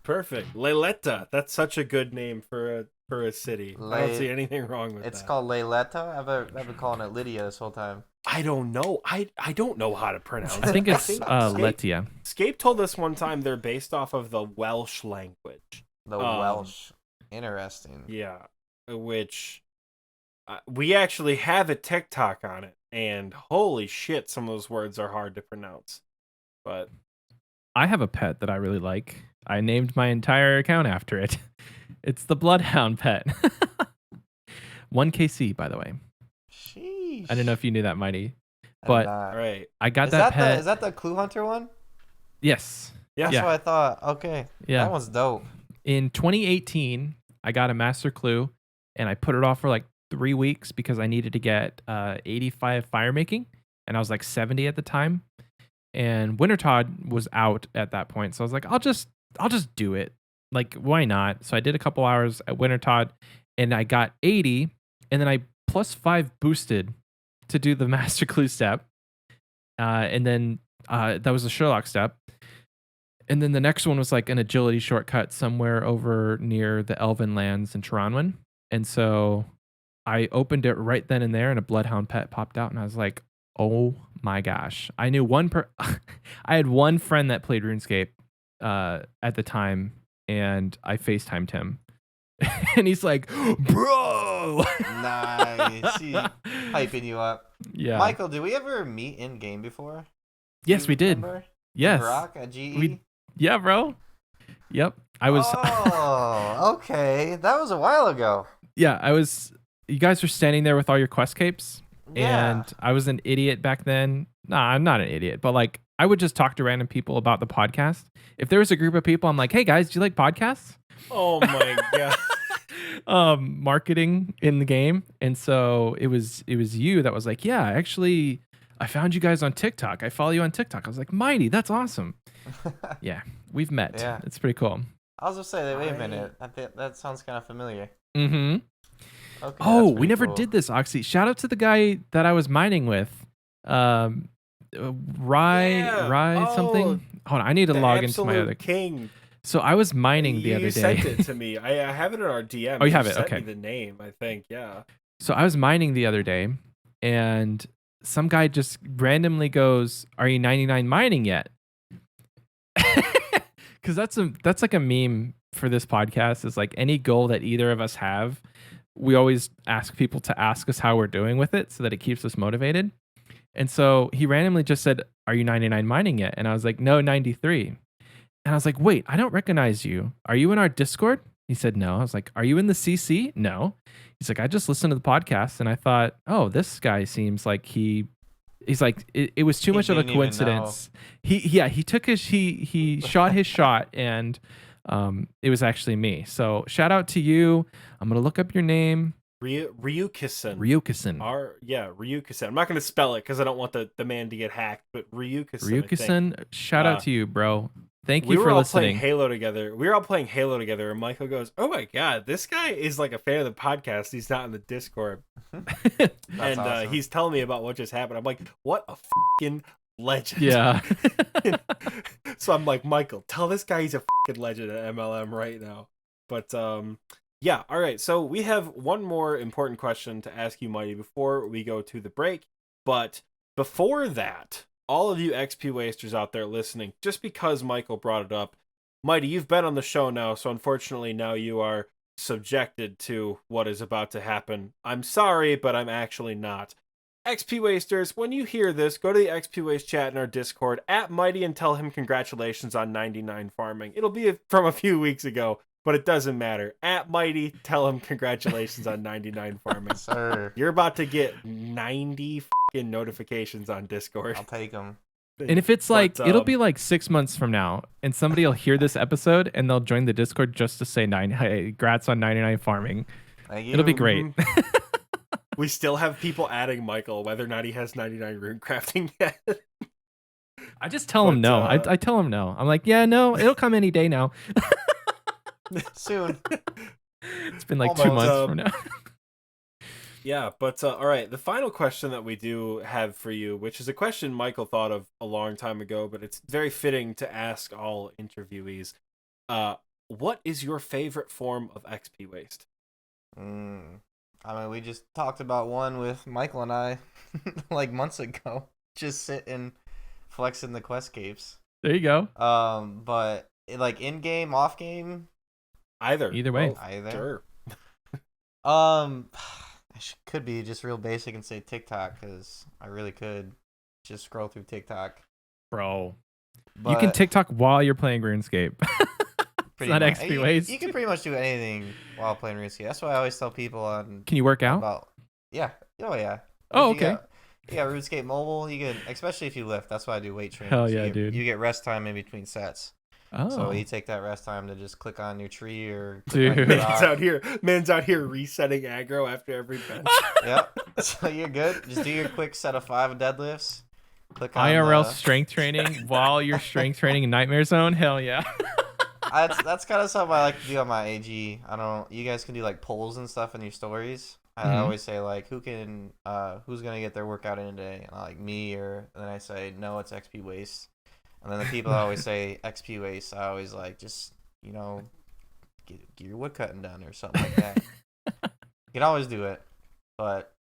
Perfect. Leileta. That's such a good name for a city. I don't see anything wrong with that. It's called Leileta. I've been calling it Lydia this whole time. I don't know. I don't know how to pronounce it. I think it's Letia. Scape told us one time they're based off of the Welsh language. The Welsh. Interesting. Yeah. Which we actually have a TikTok on it. And holy shit, some of those words are hard to pronounce. But I have a pet that I really like. I named my entire account after it. It's the Bloodhound pet. 1KC, by the way. Sheesh. I don't know if you knew that, Mighty. But right. I got that pet. Is that the Clue Hunter one? Yes. That's what I thought. Okay. Yeah. That one's dope. In 2018, I got a Master Clue, and I put it off for like 3 weeks because I needed to get 85 fire making, and I was like 70 at the time. And WinterTod was out at that point, so I was like, I'll just do it. Like, why not? So I did a couple hours at WinterTod, and I got 80, and then I +5 boosted to do the Master Clue step. And then that was the Sherlock step. And then the next one was like an agility shortcut somewhere over near the Elven lands in Taranwin. And so I opened it right then and there, and a Bloodhound pet popped out, and I was like, oh my gosh. I knew I had one friend that played RuneScape at the time, and I FaceTimed him. And he's like, bro. Nice. He hyping you up. Yeah. Michael, did we ever meet in game before? Yes, we did. Remember? Yes. Rock at GE? Yeah, bro. Yep. I was. Oh, okay. That was a while ago. Yeah, I was. You guys were standing there with all your quest capes, Yeah. and I was an idiot back then. Nah, I'm not an idiot, but like I would just talk to random people about the podcast. If there was a group of people, I'm like, hey guys, do you like podcasts? Oh my god. Marketing in the game, and so it was you that was like, yeah, actually, I found you guys on TikTok. I follow you on TikTok. I was like, Mighty, that's awesome. Yeah, we've met. Yeah. It's pretty cool. I was gonna say, wait a minute. That sounds kind of familiar. Mm-hmm. Okay. Oh, that's we pretty never cool. did this, Oxy. Shout out to the guy that I was mining with. Rye Oh, something. Hold on, I need to the log into my absolute other. king. So I was mining the other day. You sent it to me. I have it in our DM. Oh, you have it? Sent Okay. me the name, I think. Yeah. So I was mining the other day, and some guy just randomly goes, "Are you 99 mining yet?" Because that's like a meme for this podcast. Is like any goal that either of us have, we always ask people to ask us how we're doing with it, so that it keeps us motivated. And so he randomly just said, "Are you 99 mining yet?" And I was like, "No, 93." And I was like, "Wait, I don't recognize you. Are you in our Discord?" He said, "No." I was like, "Are you in the CC?" "No." He's like, "I just listened to the podcast and I thought, oh, this guy seems like he's like, it was too He much of a didn't even coincidence." He took he shot his shot, and it was actually me. So shout out to you. I'm going to look up your name. Ryukusen. Ryukusen. Ryukusen. I'm not going to spell it because I don't want the man to get hacked, but Ryukusen. Ryukusen, shout out to you, bro. Thank We you were for all listening. playing Halo together. We were all playing Halo together, and Michael goes, "Oh my god, this guy is like a fan of the podcast. He's not in the Discord." And awesome. he's telling me about what just happened. I'm like, "What a fucking legend!" Yeah. So I'm like, Michael, tell this guy he's a fucking legend at MLM right now. But yeah, all right. So we have one more important question to ask you, Mighty, before we go to the break. But before that, all of you XP wasters out there listening, just because Michael brought it up, Mighty, you've been on the show now, so unfortunately now you are subjected to what is about to happen. I'm sorry, but I'm actually not. XP Wasters, when you hear this, go to the XP Waste chat in our Discord at Mighty and tell him congratulations on 99 farming. It'll be from a few weeks ago, but it doesn't matter. At Mighty, tell him congratulations on 99 farming. Sir, You're about to get 90 fucking notifications on Discord. I'll take them. And if it's like, it'll be like 6 months from now, and somebody will hear this episode and they'll join the Discord just to say, hey, congrats on 99 farming. Thank you. It'll be great. We still have people adding Michael, whether or not he has 99 rune crafting yet. I just tell him no. I tell him no. I'm like, yeah, no, it'll come any day now. Soon. It's been like 2 months from now. Yeah, but all right, the final question that we do have for you, which is a question Michael thought of a long time ago, but it's very fitting to ask all interviewees. What is your favorite form of XP waste? I mean, we just talked about one with Michael and I like months ago. Just sitting, flexing the quest capes. There you go. But like in game, off game, Either way. either. Sure. Could be just real basic and say TikTok, because I really could just scroll through TikTok. Bro. But You can TikTok while you're playing RuneScape. It's not much. XP waste. You can pretty much do anything while playing RuneScape. That's why I always tell people on Can you work out? about yeah. Oh yeah. Oh, If okay. You got RuneScape mobile. You can, especially if you lift. That's why I do weight training. Hell So yeah, you dude. You get rest time in between sets. Oh. So you take that rest time to just click on your tree or Dude. click on your rock. Man's out here resetting aggro after every bench. Yep. So you're good. Just do your quick set of 5 deadlifts. Click on IRL the- strength training while you're strength training in Nightmare Zone? Hell yeah. That's kind of something I like to do on my AG. I don't. You guys can do like polls and stuff in your stories. I Mhm. always say like, who's gonna get their workout in today? And like me, or and then I say no, it's XP waste. And then the people always say XP waste. I always like just get your wood cutting done or something like that. You can always do it, but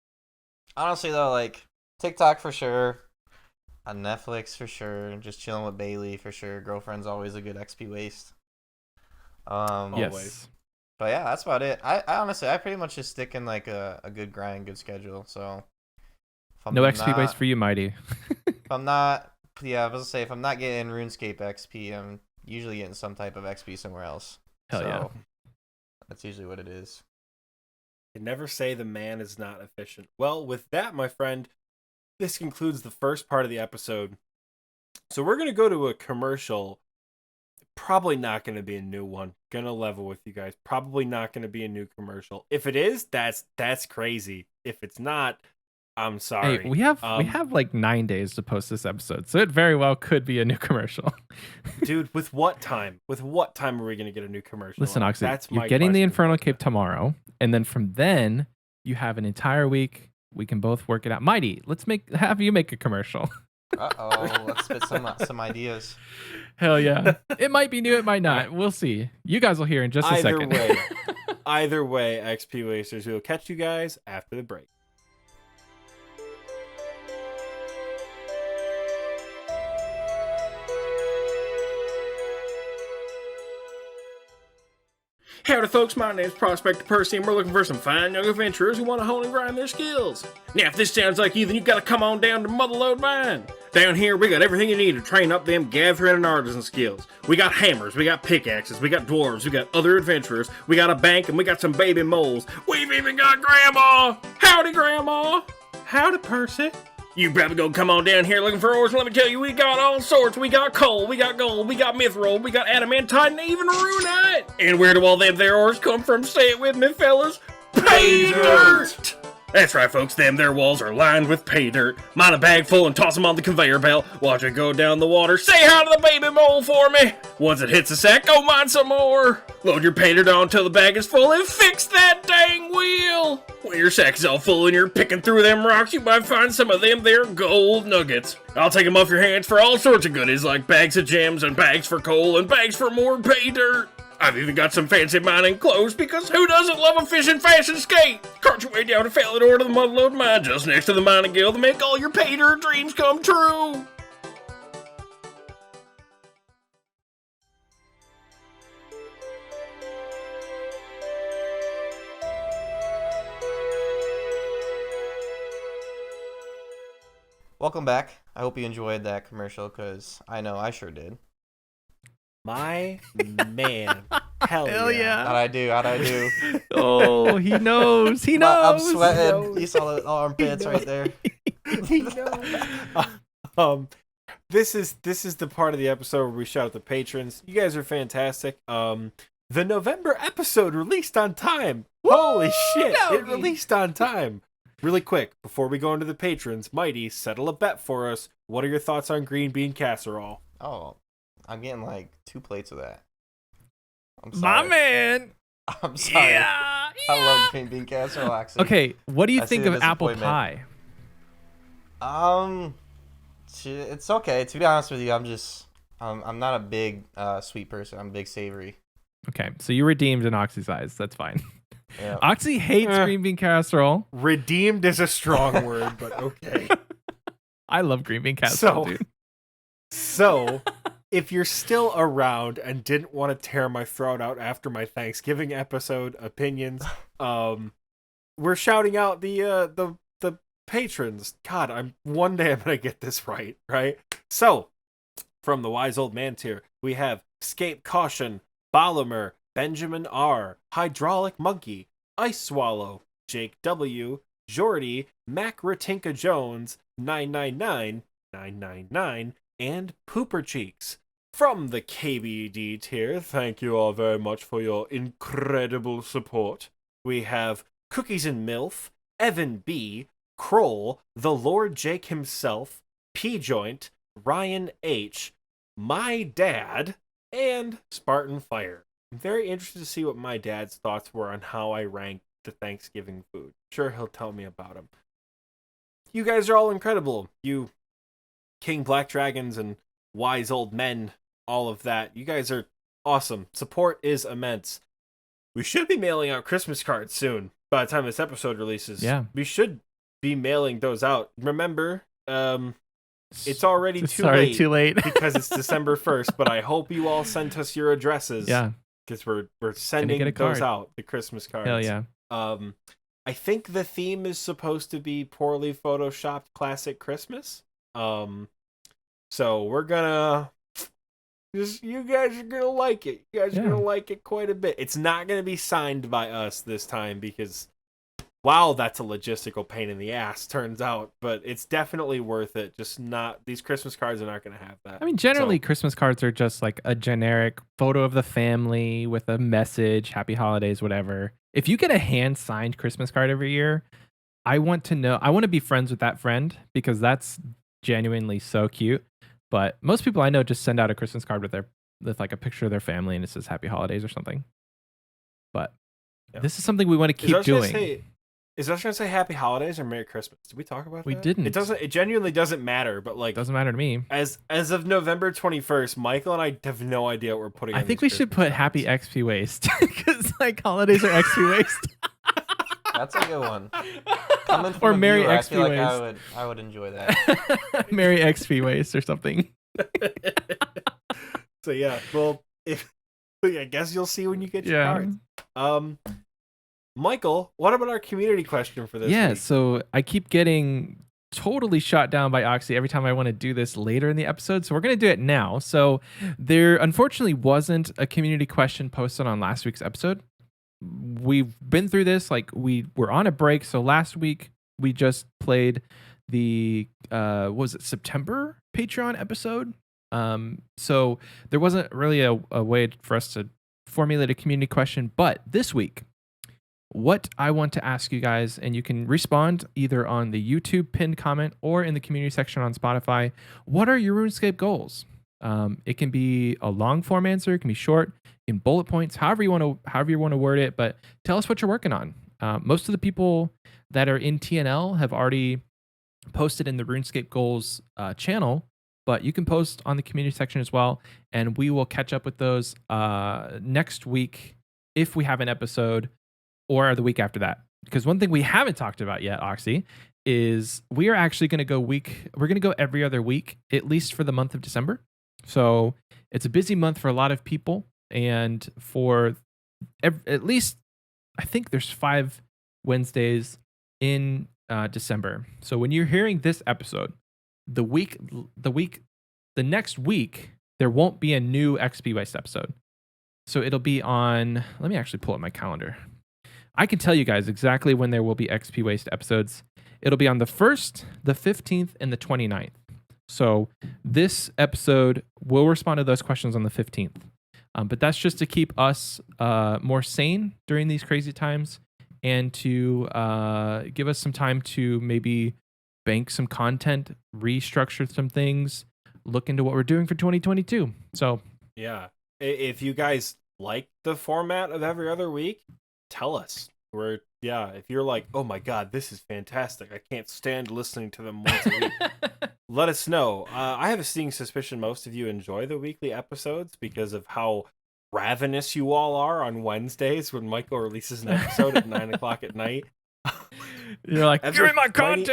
honestly though, like TikTok for sure, on Netflix for sure, just chilling with Bailey for sure. Girlfriend's always a good XP waste. Yes. Always. But yeah, that's about it. I honestly, I pretty much just stick in like a good grind, good schedule. So if No XP waste for you, Mighty. If I'm not, yeah, I was gonna say if I'm not getting RuneScape XP, I'm usually getting some type of XP somewhere else. Hell yeah. That's usually what it is. Can never say the man is not efficient. Well, with that, my friend, this concludes the first part of the episode. So we're going to go to a commercial. Probably not going to be a new one. Gonna level with you guys. Probably not going to be a new commercial. If it is, that's crazy. If it's not, I'm sorry. Hey, we have like 9 days to post this episode, so it very well could be a new commercial. Dude, with what time? With what time are we going to get a new commercial? Listen, Oxy, that's you're my getting the question. Infernal Cape tomorrow, and then from then you have an entire week. We can both work it out. Mighty, have you make a commercial. Let's spit some ideas. Hell yeah. It might be new, it might not. We'll see. You guys will hear in just a second. Either way, XP Wasters, we will catch you guys after the break. Howdy folks, my name is Prospector Percy and we're looking for some fine young adventurers who want to hone and grind their skills. Now if this sounds like you, then you gotta come on down to Motherlode Mine. Down here we got everything you need to train up them gathering and artisan skills. We got hammers, we got pickaxes, we got dwarves, we got other adventurers, we got a bank, and we got some baby moles. We've even got Grandma! Howdy Grandma! Howdy Percy! You better go come on down here looking for ores, and let me tell you, we got all sorts. We got coal, we got gold, we got mithril, we got adamantite, and even runite. And where do all them there ores come from? Say it with me, fellas. Pay dirt! That's right, folks. Them there walls are lined with pay dirt. Mine a bag full and toss them on the conveyor belt. Watch it go down the water. Say hi to the baby mole for me. Once it hits the sack, go mine some more. Load your pay dirt on till the bag is full and fix that dang wheel. When your sack is all full and you're picking through them rocks, you might find some of them there gold nuggets. I'll take them off your hands for all sorts of goodies like bags of gems and bags for coal and bags for more pay dirt. I've even got some fancy mining clothes because who doesn't love a fish and fashion skate? Cart your way down to Falador to the Mudlode Mine just next to the mining guild to make all your pay dirt dreams come true. Welcome back. I hope you enjoyed that commercial because I know I sure did. My man. Hell yeah. How'd I do? Oh, he knows. He knows. I'm sweating. You saw the armpits right there. He knows. This is the part of the episode where we shout out the patrons. You guys are fantastic. The November episode released on time. Woo! Holy shit. Doggy. It released on time. Really quick, before we go into the patrons, Mighty, settle a bet for us. What are your thoughts on green bean casserole? Oh, I'm getting like 2 plates of that. I'm My sorry. man. I'm sorry. Yeah. I love green bean casserole, actually. Okay, what do you I think see the of apple disappointment. pie? It's okay. To be honest with you, I'm not a big sweet person. I'm big savory. Okay, so you redeemed in Oxy's eyes. That's fine. Yeah. Oxy hates green bean casserole. Redeemed is a strong word, but okay. I love green bean casserole, dude. So, if you're still around and didn't want to tear my throat out after my Thanksgiving episode opinions, we're shouting out the patrons. God, one day I'm gonna get this right? So, from the wise old man tier, we have Scape Caution, Bolomer, Benjamin R, Hydraulic Monkey, Ice Swallow, Jake W, Jordy, Mac Ratinka Jones, 999, 999, and Pooper Cheeks. From the KBD tier, thank you all very much for your incredible support. We have Cookies and Milf, Evan B, Kroll, the Lord Jake himself, P-Joint, Ryan H, My Dad, and Spartan Fire. I'm very interested to see what my dad's thoughts were on how I ranked the Thanksgiving food. Sure, he'll tell me about them. You guys are all incredible. You King Black Dragons and wise old men, all of that. You guys are awesome. Support is immense. We should be mailing out Christmas cards soon. By the time this episode releases, Yeah. we should be mailing those out. Remember, it's already too late because it's December 1st, but I hope you all sent us your addresses. Yeah. Because we're sending get a those card. out, the Christmas cards. Hell yeah. I think the theme is supposed to be poorly photoshopped classic Christmas. So we're gonna Just you guys are gonna like it. You guys are Yeah. gonna like it quite a bit. It's not gonna be signed by us this time because, wow, that's a logistical pain in the ass. Turns out, but it's definitely worth it. Just not these Christmas cards are not gonna have that. I mean, generally, So, Christmas cards are just like a generic photo of the family with a message, happy holidays, whatever. If you get a hand signed Christmas card every year, I want to be friends with that friend because that's genuinely so cute. But most people I know just send out a Christmas card with like a picture of their family and it says happy holidays or something. But Yeah. this is something we want to keep doing. Is I was gonna say Happy Holidays or Merry Christmas? Did we talk about We that? didn't. It genuinely doesn't matter. But like, Doesn't matter to me. as of November 21st, Michael and I have no idea what we're putting. I on think these we should Christmas put happy cards. XP waste because like holidays are XP waste. That's a good one. Coming from Or a Merry viewer, I XP feel like waste. I would enjoy that. Merry XP waste or something. So yeah, well, I guess you'll see when you get your cards. Michael, what about our community question for this week? So I keep getting totally shot down by Oxy every time I want to do this later in the episode. So we're going to do it now. So there unfortunately wasn't a community question posted on last week's episode. We've been through this, like we were on a break. So last week we just played the what was it, September Patreon episode. So there wasn't really a way for us to formulate a community question, but this week what I want to ask you guys, and you can respond either on the YouTube pinned comment or in the community section on Spotify. What are your RuneScape goals? It can be a long form answer, it can be short, in bullet points, however you want to word it. But tell us what you're working on. Most of the people that are in TNL have already posted in the RuneScape goals channel, but you can post on the community section as well, and we will catch up with those next week if we have an episode. Or the week after that. Because one thing we haven't talked about yet, Oxy, is we are actually going to we're going to go every other week, at least for the month of December. So it's a busy month for a lot of people. And for at least, I think there's 5 Wednesdays in December. So when you're hearing this episode, the next week, there won't be a new XP Waste episode. So it'll be on, let me actually pull up my calendar. I can tell you guys exactly when there will be XP Waste episodes. It'll be on the 1st, the 15th, and the 29th. So this episode will respond to those questions on the 15th. But that's just to keep us more sane during these crazy times and to give us some time to maybe bank some content, restructure some things, look into what we're doing for 2022. So yeah, if you guys like the format of every other week, tell us. If you're like, oh my god, this is fantastic, I can't stand listening to them once a week, let us know. I have a sneaking suspicion most of you enjoy the weekly episodes because of how ravenous you all are on Wednesdays when Michael releases an episode at 9 o'clock at night. You're like, give me my content.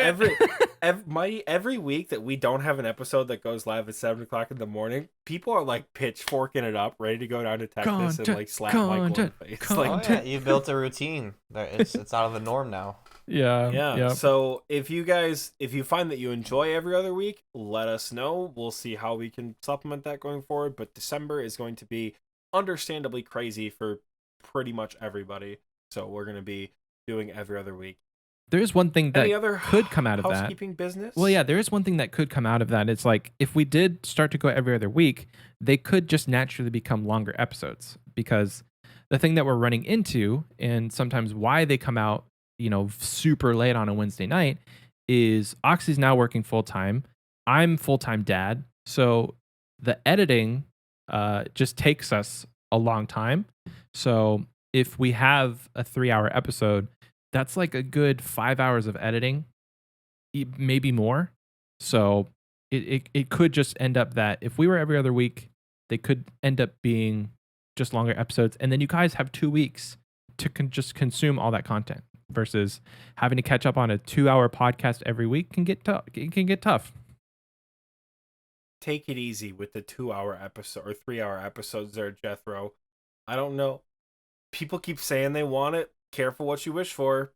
Every week that we don't have an episode that goes live at 7 o'clock in the morning, people are like pitchforking it up, ready to go down to Texas and like slap Michael in the face. Like, oh yeah, you built a routine. It's out of the norm now. Yeah. Yep. So if you find that you enjoy every other week, let us know. We'll see how we can supplement that going forward. But December is going to be understandably crazy for pretty much everybody. So we're going to be doing every other week. There is one thing that could come out of that. Housekeeping business? Well, yeah, there is one thing that could come out of that. It's like if we did start to go every other week, they could just naturally become longer episodes because the thing that we're running into and sometimes why they come out, super late on a Wednesday night is Oxy's now working full time. I'm full-time dad. So the editing just takes us a long time. So if we have a 3-hour episode, that's like a good 5 hours of editing, maybe more. So it could just end up that if we were every other week, they could end up being just longer episodes. And then you guys have 2 weeks to just consume all that content versus having to catch up on a 2-hour podcast every week can get tough. It can get tough. Take it easy with the 2-hour episode or 3-hour episodes there, Jethro. I don't know. People keep saying they want it. Careful what you wish for.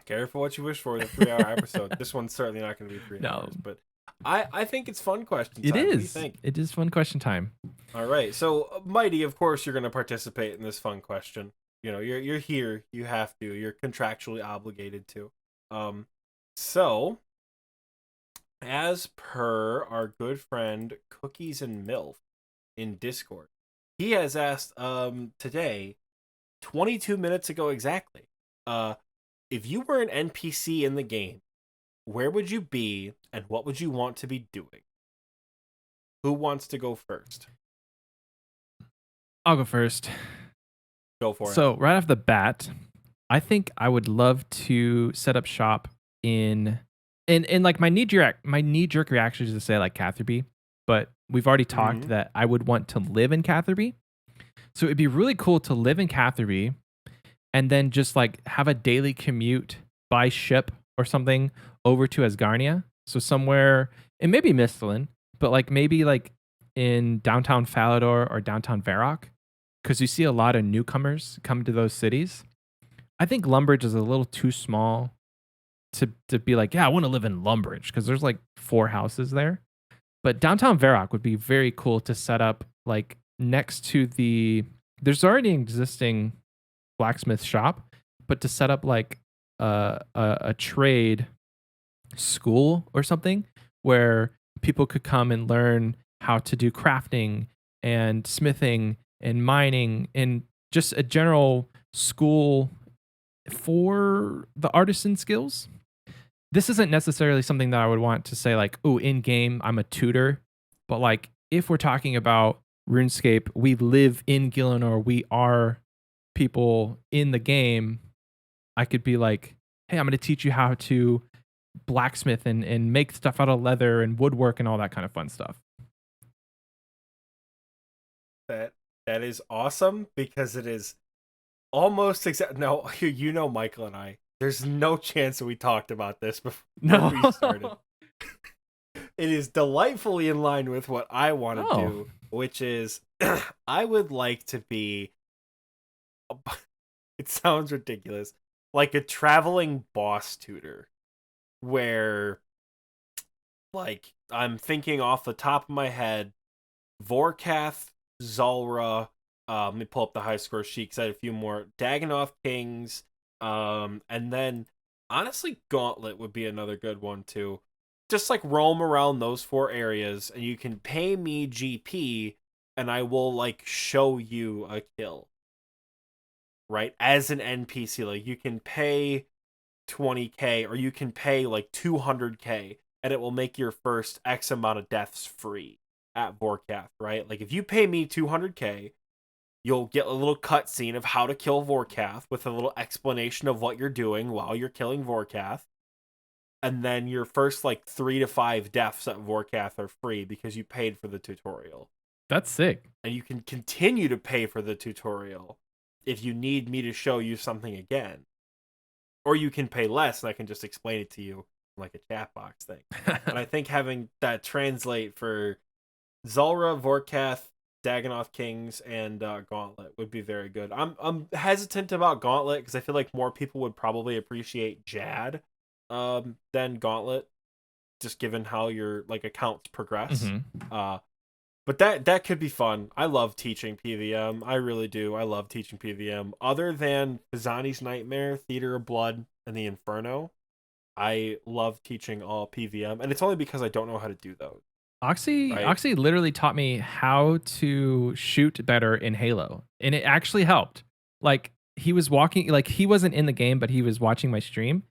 Careful what you wish for. The 3-hour episode. This one's certainly not going to be 3 hours, but I think it's fun question time. It What do you is. think? It is fun question time. All right. So, Mighty, of course, you're going to participate in this fun question. You know, you're here. You have to. You're contractually obligated to. So, as per our good friend Cookies and Milf in Discord, he has asked today, 22 minutes ago exactly, if you were an NPC in the game, where would you be and what would you want to be doing? Who wants to go first? I'll go first. Go for it. So right off the bat, I think I would love to set up shop in like my knee jerk reaction is to say like Catherby, but we've already talked Mhm. that I would want to live in Catherby. So it'd be really cool to live in Catherby and then just like have a daily commute by ship or something over to Asgarnia. So somewhere, and maybe Mistlin, but like maybe like in downtown Falador or downtown Varrock, because you see a lot of newcomers come to those cities. I think Lumbridge is a little too small to be like, yeah, I want to live in Lumbridge because there's like 4 houses there. But downtown Varrock would be very cool to set up like next to there's already an existing blacksmith shop, but to set up like a trade school or something where people could come and learn how to do crafting and smithing and mining and just a general school for the artisan skills. This isn't necessarily something that I would want to say like, oh, in game, I'm a tutor. But like, if we're talking about RuneScape, we live in Gielinor, we are people in the game. I could be like, hey, I'm going to teach you how to blacksmith and make stuff out of leather and woodwork and all that kind of fun stuff. That is awesome because it is almost exact. No, you know, Michael and I. There's no chance that we talked about this before we started. It is delightfully in line with what I want to do, which is I would like to be. It sounds ridiculous, like a traveling boss tutor, where, like, I'm thinking off the top of my head, Vorkath, Zulrah. Let me pull up the high score sheet because I had a few more. Dagannoth Kings, and then honestly, Gauntlet would be another good one too. Just like roam around those 4 areas, and you can pay me GP, and I will like show you a kill. Right, as an NPC, like you can pay 20k or you can pay like 200k, and it will make your first X amount of deaths free at Vorkath. Right, like if you pay me 200k. You'll get a little cutscene of how to kill Vorkath with a little explanation of what you're doing while you're killing Vorkath. And then your first like 3 to 5 deaths at Vorkath are free because you paid for the tutorial. That's sick. And you can continue to pay for the tutorial if you need me to show you something again. Or you can pay less and I can just explain it to you like a chat box thing. And I think having that translate for Zulrah, Vorkath, Dagannoth Kings, and Gauntlet would be very good. I'm hesitant about Gauntlet because I feel like more people would probably appreciate Jad than Gauntlet, just given how your like accounts progress. Mm-hmm. But that could be fun. I love teaching PVM. I really do. I love teaching PVM. Other than Fizani's Nightmare, Theater of Blood, and the Inferno, I love teaching all PVM, and it's only because I don't know how to do those. Oxie literally taught me how to shoot better in Halo, and it actually helped. Like he was walking, like he wasn't in the game, but he was watching my stream,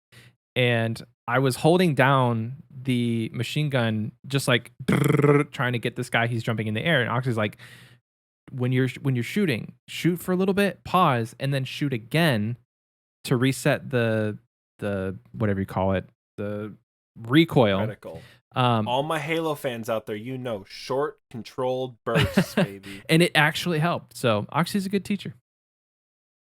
and I was holding down the machine gun, just like trying to get this guy. He's jumping in the air, and Oxie's like, when you're shooting, shoot for a little bit, pause, and then shoot again to reset the whatever you call it, the recoil. Reticle. All my Halo fans out there, you know, short, controlled bursts, baby. And it actually helped. So Oxie's a good teacher.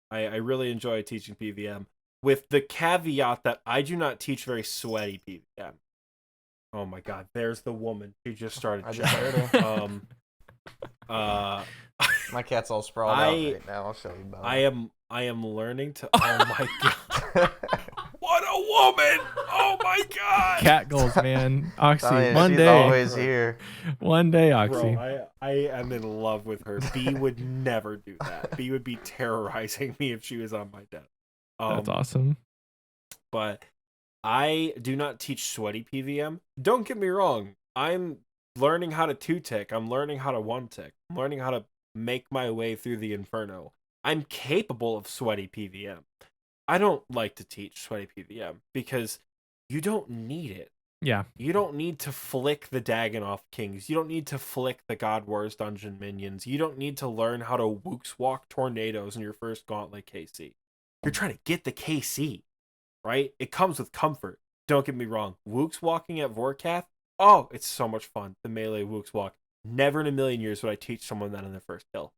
I really enjoy teaching PVM, with the caveat that I do not teach very sweaty PVM. Oh my god, there's the woman. She just started. I just heard her. My cat's all sprawled out right now. I'll show you about I am learning to. Oh my god. What a woman. Oh my god. Cat goals, man. Oxie, one she's day. always here. One day, Oxie. Bro, I am in love with her. B would never do that. B would be terrorizing me if she was on my desk. That's awesome. But I do not teach sweaty PVM. Don't get me wrong. I'm learning how to 2-tick. I'm learning how to 1-tick. I'm learning how to make my way through the inferno. I'm capable of sweaty PVM. I don't like to teach sweaty PVM because you don't need it. Yeah. You don't need to flick the Dagon Kings. You don't need to flick the God Wars dungeon minions. You don't need to learn how to Wooks Walk tornadoes in your first Gauntlet KC. You're trying to get the KC, right? It comes with comfort. Don't get me wrong. Wooks Walking at Vorkath, oh, it's so much fun. The melee Wooks Walk. Never in a million years would I teach someone that in their first kill.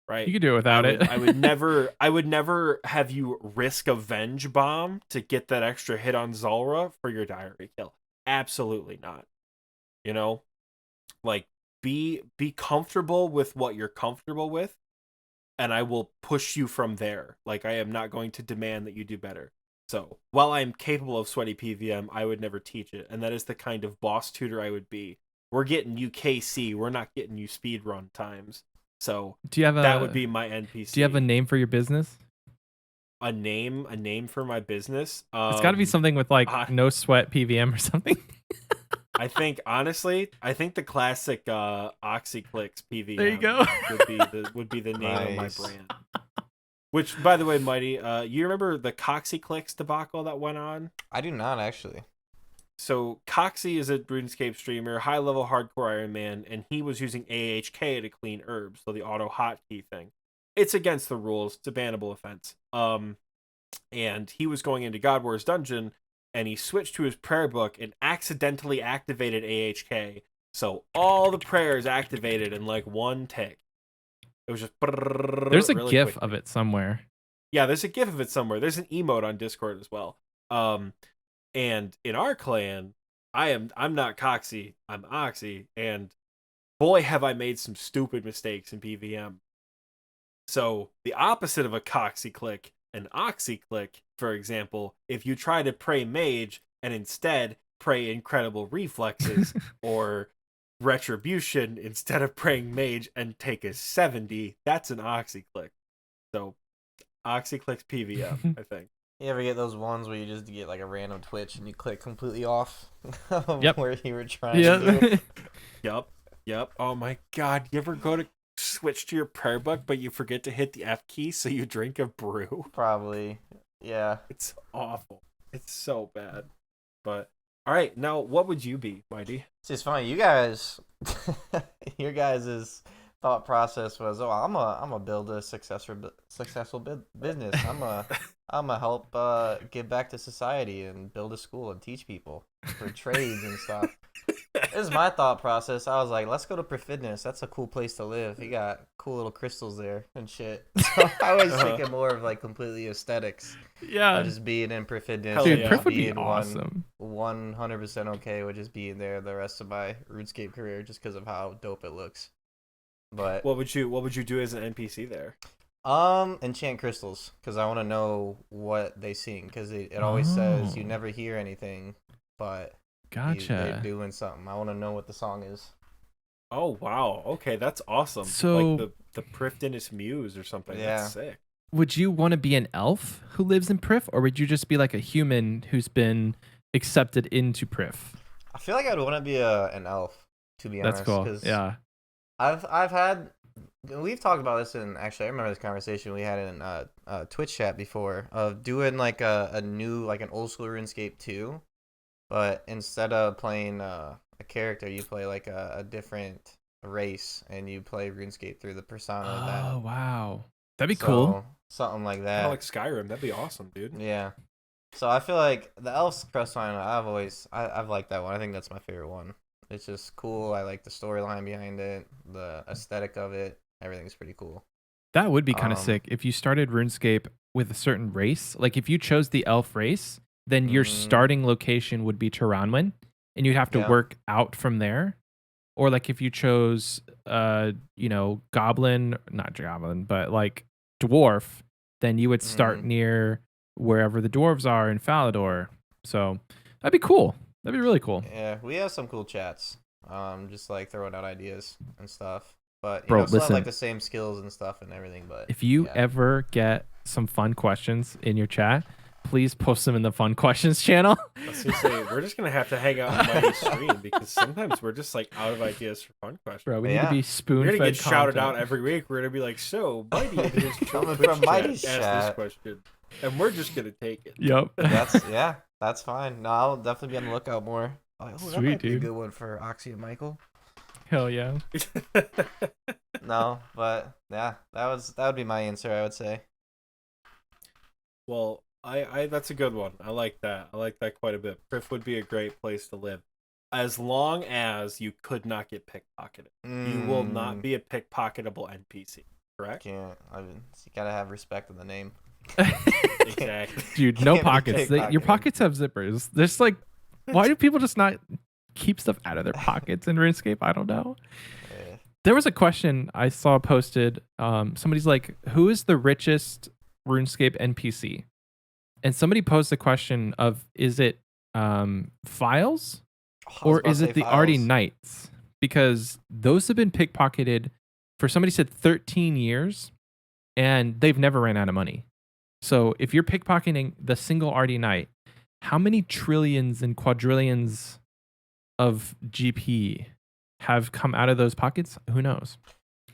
Right? You could do it without it. I would never have you risk a Venge Bomb to get that extra hit on Zulrah for your diary kill. Absolutely not. You know? Like, be comfortable with what you're comfortable with, and I will push you from there. Like, I am not going to demand that you do better. So, while I am capable of sweaty PVM, I would never teach it, and that is the kind of boss tutor I would be. We're getting you KC, we're not getting you speedrun times. So that would be my NPC. Do you have a name for your business? A name for my business? It's got to be something with like no sweat PVM or something. I think honestly, the classic Oxie Clicks PVM. There you go. would be the name of my brand. Which, by the way, Mighty, you remember the Coxie Clicks debacle that went on? I do not actually. So Coxie is a RuneScape streamer, high-level hardcore Ironman, and he was using AHK to clean herbs, so the auto hotkey thing. It's against the rules. It's a bannable offense. And he was going into God Wars Dungeon, and he switched to his prayer book and accidentally activated AHK. So all the prayers activated in like 1 tick. It was just... There's a GIF of it somewhere. Yeah, there's a GIF of it somewhere. There's an emote on Discord as well. And in our clan, I'm not Coxie, I'm Oxie, and boy have I made some stupid mistakes in PVM. So the opposite of a Coxie click, an Oxie click, for example, if you try to pray mage and instead pray incredible reflexes or retribution instead of praying mage and take a 70, that's an Oxie click. So Oxie clicks PVM, I think. You ever get those ones where you just get like a random twitch and you click completely off Yep. where you were trying to do? Yep. Oh my god. You ever go to switch to your prayer book but you forget to hit the F key so you drink a brew? Probably. Yeah. It's awful. It's so bad. But alright, now what would you be, Mighty? It's just funny. You guys your guys' thought process was, oh, I'm a build a successful business. I'm a help give back to society and build a school and teach people for trades and stuff. This is my thought process. I was like, let's go to Profitness. That's a cool place to live. You got cool little crystals there and shit. So I was thinking more of like completely aesthetics. Yeah. Just being in Profitness. Dude, yeah. Prif would be awesome. 100% okay with just being there the rest of my RuneScape career just because of how dope it looks. But what would you do as an NPC there? Enchant crystals, because I want to know what they sing, because it always says you never hear anything, but they're doing something. I want to know what the song is. Oh wow, okay, that's awesome. So like the Prifdinous Muse or something. Yeah. That's sick. Would you want to be an elf who lives in Prif, or would you just be like a human who's been accepted into Prif? I feel like I'd want to be an elf, to be honest. That's cool. Yeah. We've talked about this actually I remember this conversation we had in Twitch chat before of doing like a new, like an old school RuneScape 2, but instead of playing a character, you play like a different race and you play RuneScape through the persona of that. Oh wow, that'd be cool. Something like that. Kind of like Skyrim. That'd be awesome, dude. Yeah. So I feel like the Elf's Crest Line, I've liked that one. I think that's my favorite one. It's just cool. I like the storyline behind it, the aesthetic of it. Everything's pretty cool. That would be kind of sick if you started RuneScape with a certain race. Like if you chose the elf race, then your starting location would be Taranwin, and you'd have to work out from there. Or like if you chose, goblin, not goblin, but like dwarf, then you would start near wherever the dwarves are in Falador. So that'd be cool. That'd be really cool. Yeah, we have some cool chats. Just like throwing out ideas and stuff. But Bro, still have listen. like the same skills and stuff and everything. But If you yeah. ever get some fun questions in your chat, please post them in the fun questions channel. I was gonna say, we're just gonna have to hang out on Mighty's stream because sometimes we're just like out of ideas for fun questions. Bro, we need to Yeah. be We're spoon-fed gonna get shouted out content. every week. We're gonna be like, so Mighty in his Coming Twitch from chat Mighty's asked this chat. question, and we're just gonna take it. Yep. That's fine. No, I'll definitely be on the lookout more. That Sweet, might be a dude. good one for Oxie and Michael. Hell yeah. No, but yeah, that would be my answer. I would say. Well, I that's a good one. I like that. I like that quite a bit. Priff would be a great place to live, as long as you could not get pickpocketed. You will not be a pickpocketable NPC. Correct? Can't. You gotta have respect in the name. Exactly. Dude, no Can't be pockets. Your pickpocketed. pockets have zippers. There's like, why do people just not keep stuff out of their pockets in RuneScape? I don't know. Yeah. There was a question I saw posted. Somebody's like, who is the richest RuneScape NPC? And somebody posed the question of, is it Files or is it the Artie Knights? Because those have been pickpocketed for, somebody said 13 years and they've never ran out of money. So if you're pickpocketing the single Artie Knight, how many trillions and quadrillions of GP have come out of those pockets? Who knows?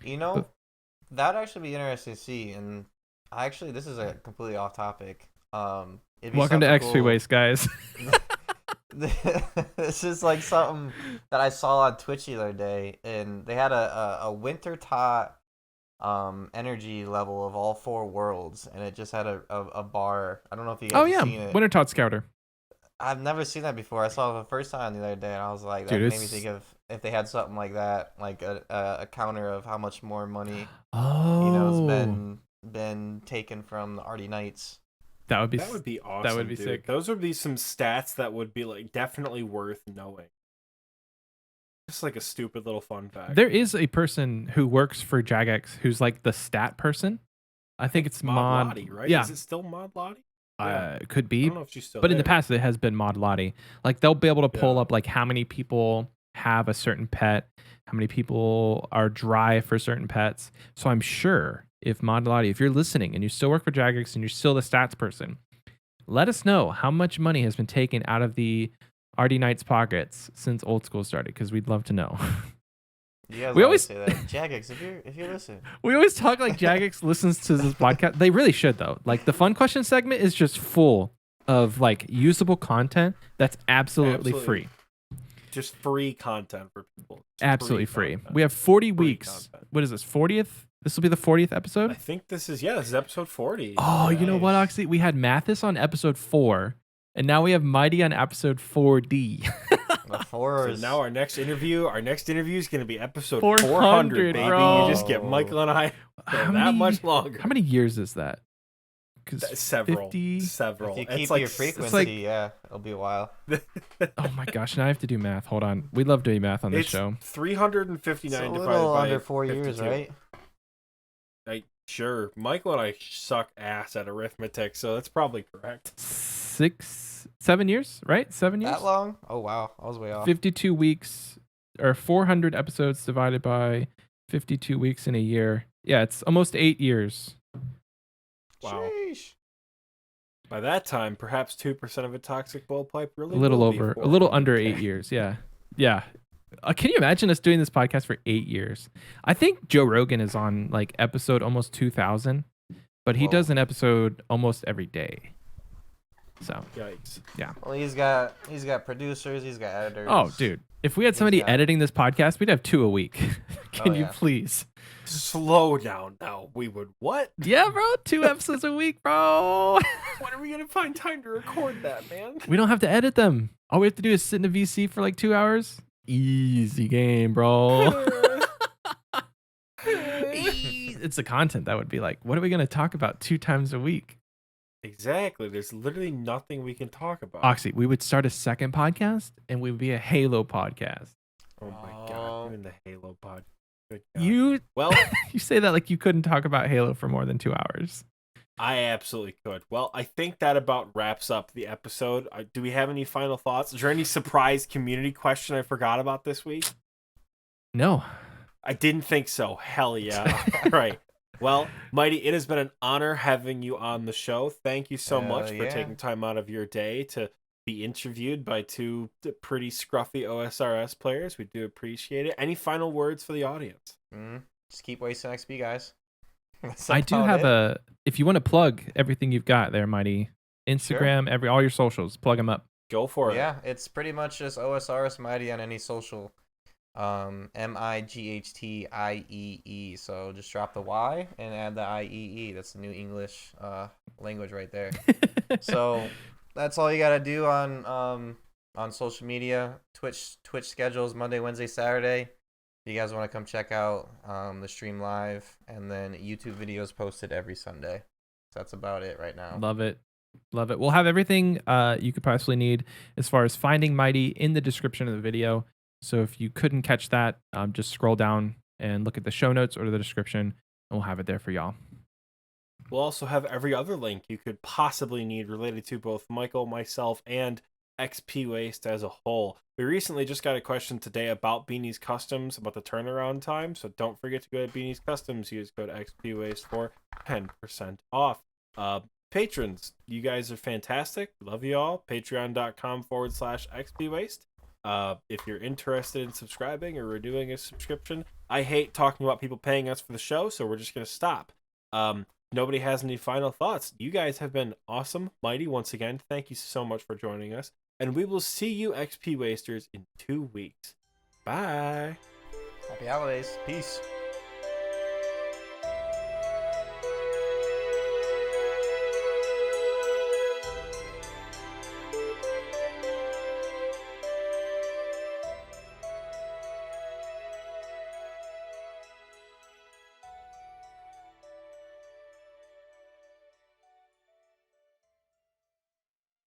That'd actually be interesting to see. And actually, this is a completely off topic. It'd be Welcome to something X3 cool. Waste, guys. This is like something that I saw on Twitch the other day, and they had a winter tot energy level of all 4 worlds, and it just had a bar. I don't know if you guys have seen it. Winter Tot Scouter. I've never seen that before. I saw it for the first time the other day, and I was like, that Dude, made me think of if they had something like that, like a counter of how much more money has been taken from the Artie Knights. That would be awesome. That would be dude. sick. Those would be some stats that would be like definitely worth knowing. Just like a stupid little fun fact. There is a person who works for Jagex who's like the stat person. I think it's Mod Lottie, right? Yeah. Is it still Mod Lottie? Could I be. don't know if she's still But in the there. past, it has been Mod Lottie. Like they'll be able to pull Yeah. up like how many people have a certain pet, how many people are dry for certain pets. So I'm sure if Mod Lottie, if you're listening and you still work for Jagex and you're still the stats person, let us know how much money has been taken out of the Artie Knights pockets since old school started, because we'd love to know. You guys We always always- say that. Jagex, if you listen. We always talk like Jagex listens to this podcast. They really should, though. Like the fun question segment is just full of like usable content that's absolutely free. Just free content for people. Just Absolutely free. content. We have 40 Free weeks. content. What is this? 40th? This will be the 40th episode? I think this is episode 40. Oh, you know what, Nice. Oxy? We had Mathis on episode 4, and now we have Mighty on episode 4D. The 4 So is now our next interview is going to be episode 400, 400, baby. bro. You just get Michael and I How that many- much longer. How many years is that? 'Cause Several. 50 Several. if you It's keep like your frequency, like- yeah, it'll be a while. Oh my gosh, now I have to do math. Hold on. We love doing math on this It's show. 359 It's a divided little by under 4 years, 52. right? Sure. Michael and I suck ass at arithmetic, so that's probably correct. 7 years, right? 7 years? That long? Oh wow, I was way off. 52 weeks or 400 episodes divided by 52 weeks in a year. Yeah, it's almost 8 years. Wow. Sheesh. By that time, perhaps 2% of a toxic blow pipe really A little will be over, a little 400. under 8 years. Yeah. Yeah. Can you imagine us doing this podcast for 8 years? I think Joe Rogan is on like episode almost 2000, but he Whoa. does an episode almost every day. So, Yikes. Well, he's got producers, he's got editors. oh, dude, if we had somebody got- editing this podcast, we'd have 2 a week. Can you yeah. please? Slow down now. We would what? Yeah, bro, 2 episodes a week, bro. When are we going to find time to record that, man? We don't have to edit them. All we have to do is sit in a VC for like 2 hours. Easy game, bro. It's the content that would be like, what are we going to talk about 2 times a week? Exactly. There's literally nothing we can talk about. Oxy, we would start a second podcast and we would be a Halo podcast. Oh my god. You're in the Halo pod. Good God. You Well, you say that like you couldn't talk about Halo for more than 2 hours. I absolutely could. Well, I think that about wraps up the episode. Do we have any final thoughts? Is there any surprise community question I forgot about this week? No. I didn't think so. Hell yeah. All right. Well, Mighty, it has been an honor having you on the show. Thank you so much for taking time out of your day to be interviewed by two pretty scruffy OSRS players. We do appreciate it. Any final words for the audience? Just keep wasting XP, guys. I do have if you want to plug everything you've got there, Mighty, Instagram, all your socials, plug them up. Go for it. Yeah, it's pretty much just OSRS Mighty on any social. Mightiee. So just drop the Y and add the IEE. That's the new English language right there. So that's all you gotta do on social media. Twitch schedules Monday, Wednesday, Saturday. If you guys want to come check out the stream live, and then YouTube videos posted every Sunday. So that's about it right now. Love it. We'll have everything you could possibly need as far as finding Mighty in the description of the video. So if you couldn't catch that, just scroll down and look at the show notes or the description, and we'll have it there for y'all. We'll also have every other link you could possibly need related to both Michael, myself, and XP Waste as a whole. We recently just got a question today about Beanie's Customs, about the turnaround time, so don't forget to go to Beanie's Customs, use code XP Waste for 10% off. Patrons, you guys are fantastic. Love you all. Patreon.com/XP Waste. If you're interested in subscribing or renewing a subscription, I hate talking about people paying us for the show, so we're just going to stop. Nobody has any final thoughts. You guys have been awesome. Mighty, once again, thank you so much for joining us. And we will see you XP Wasters in 2 weeks. Bye. Happy holidays. Peace.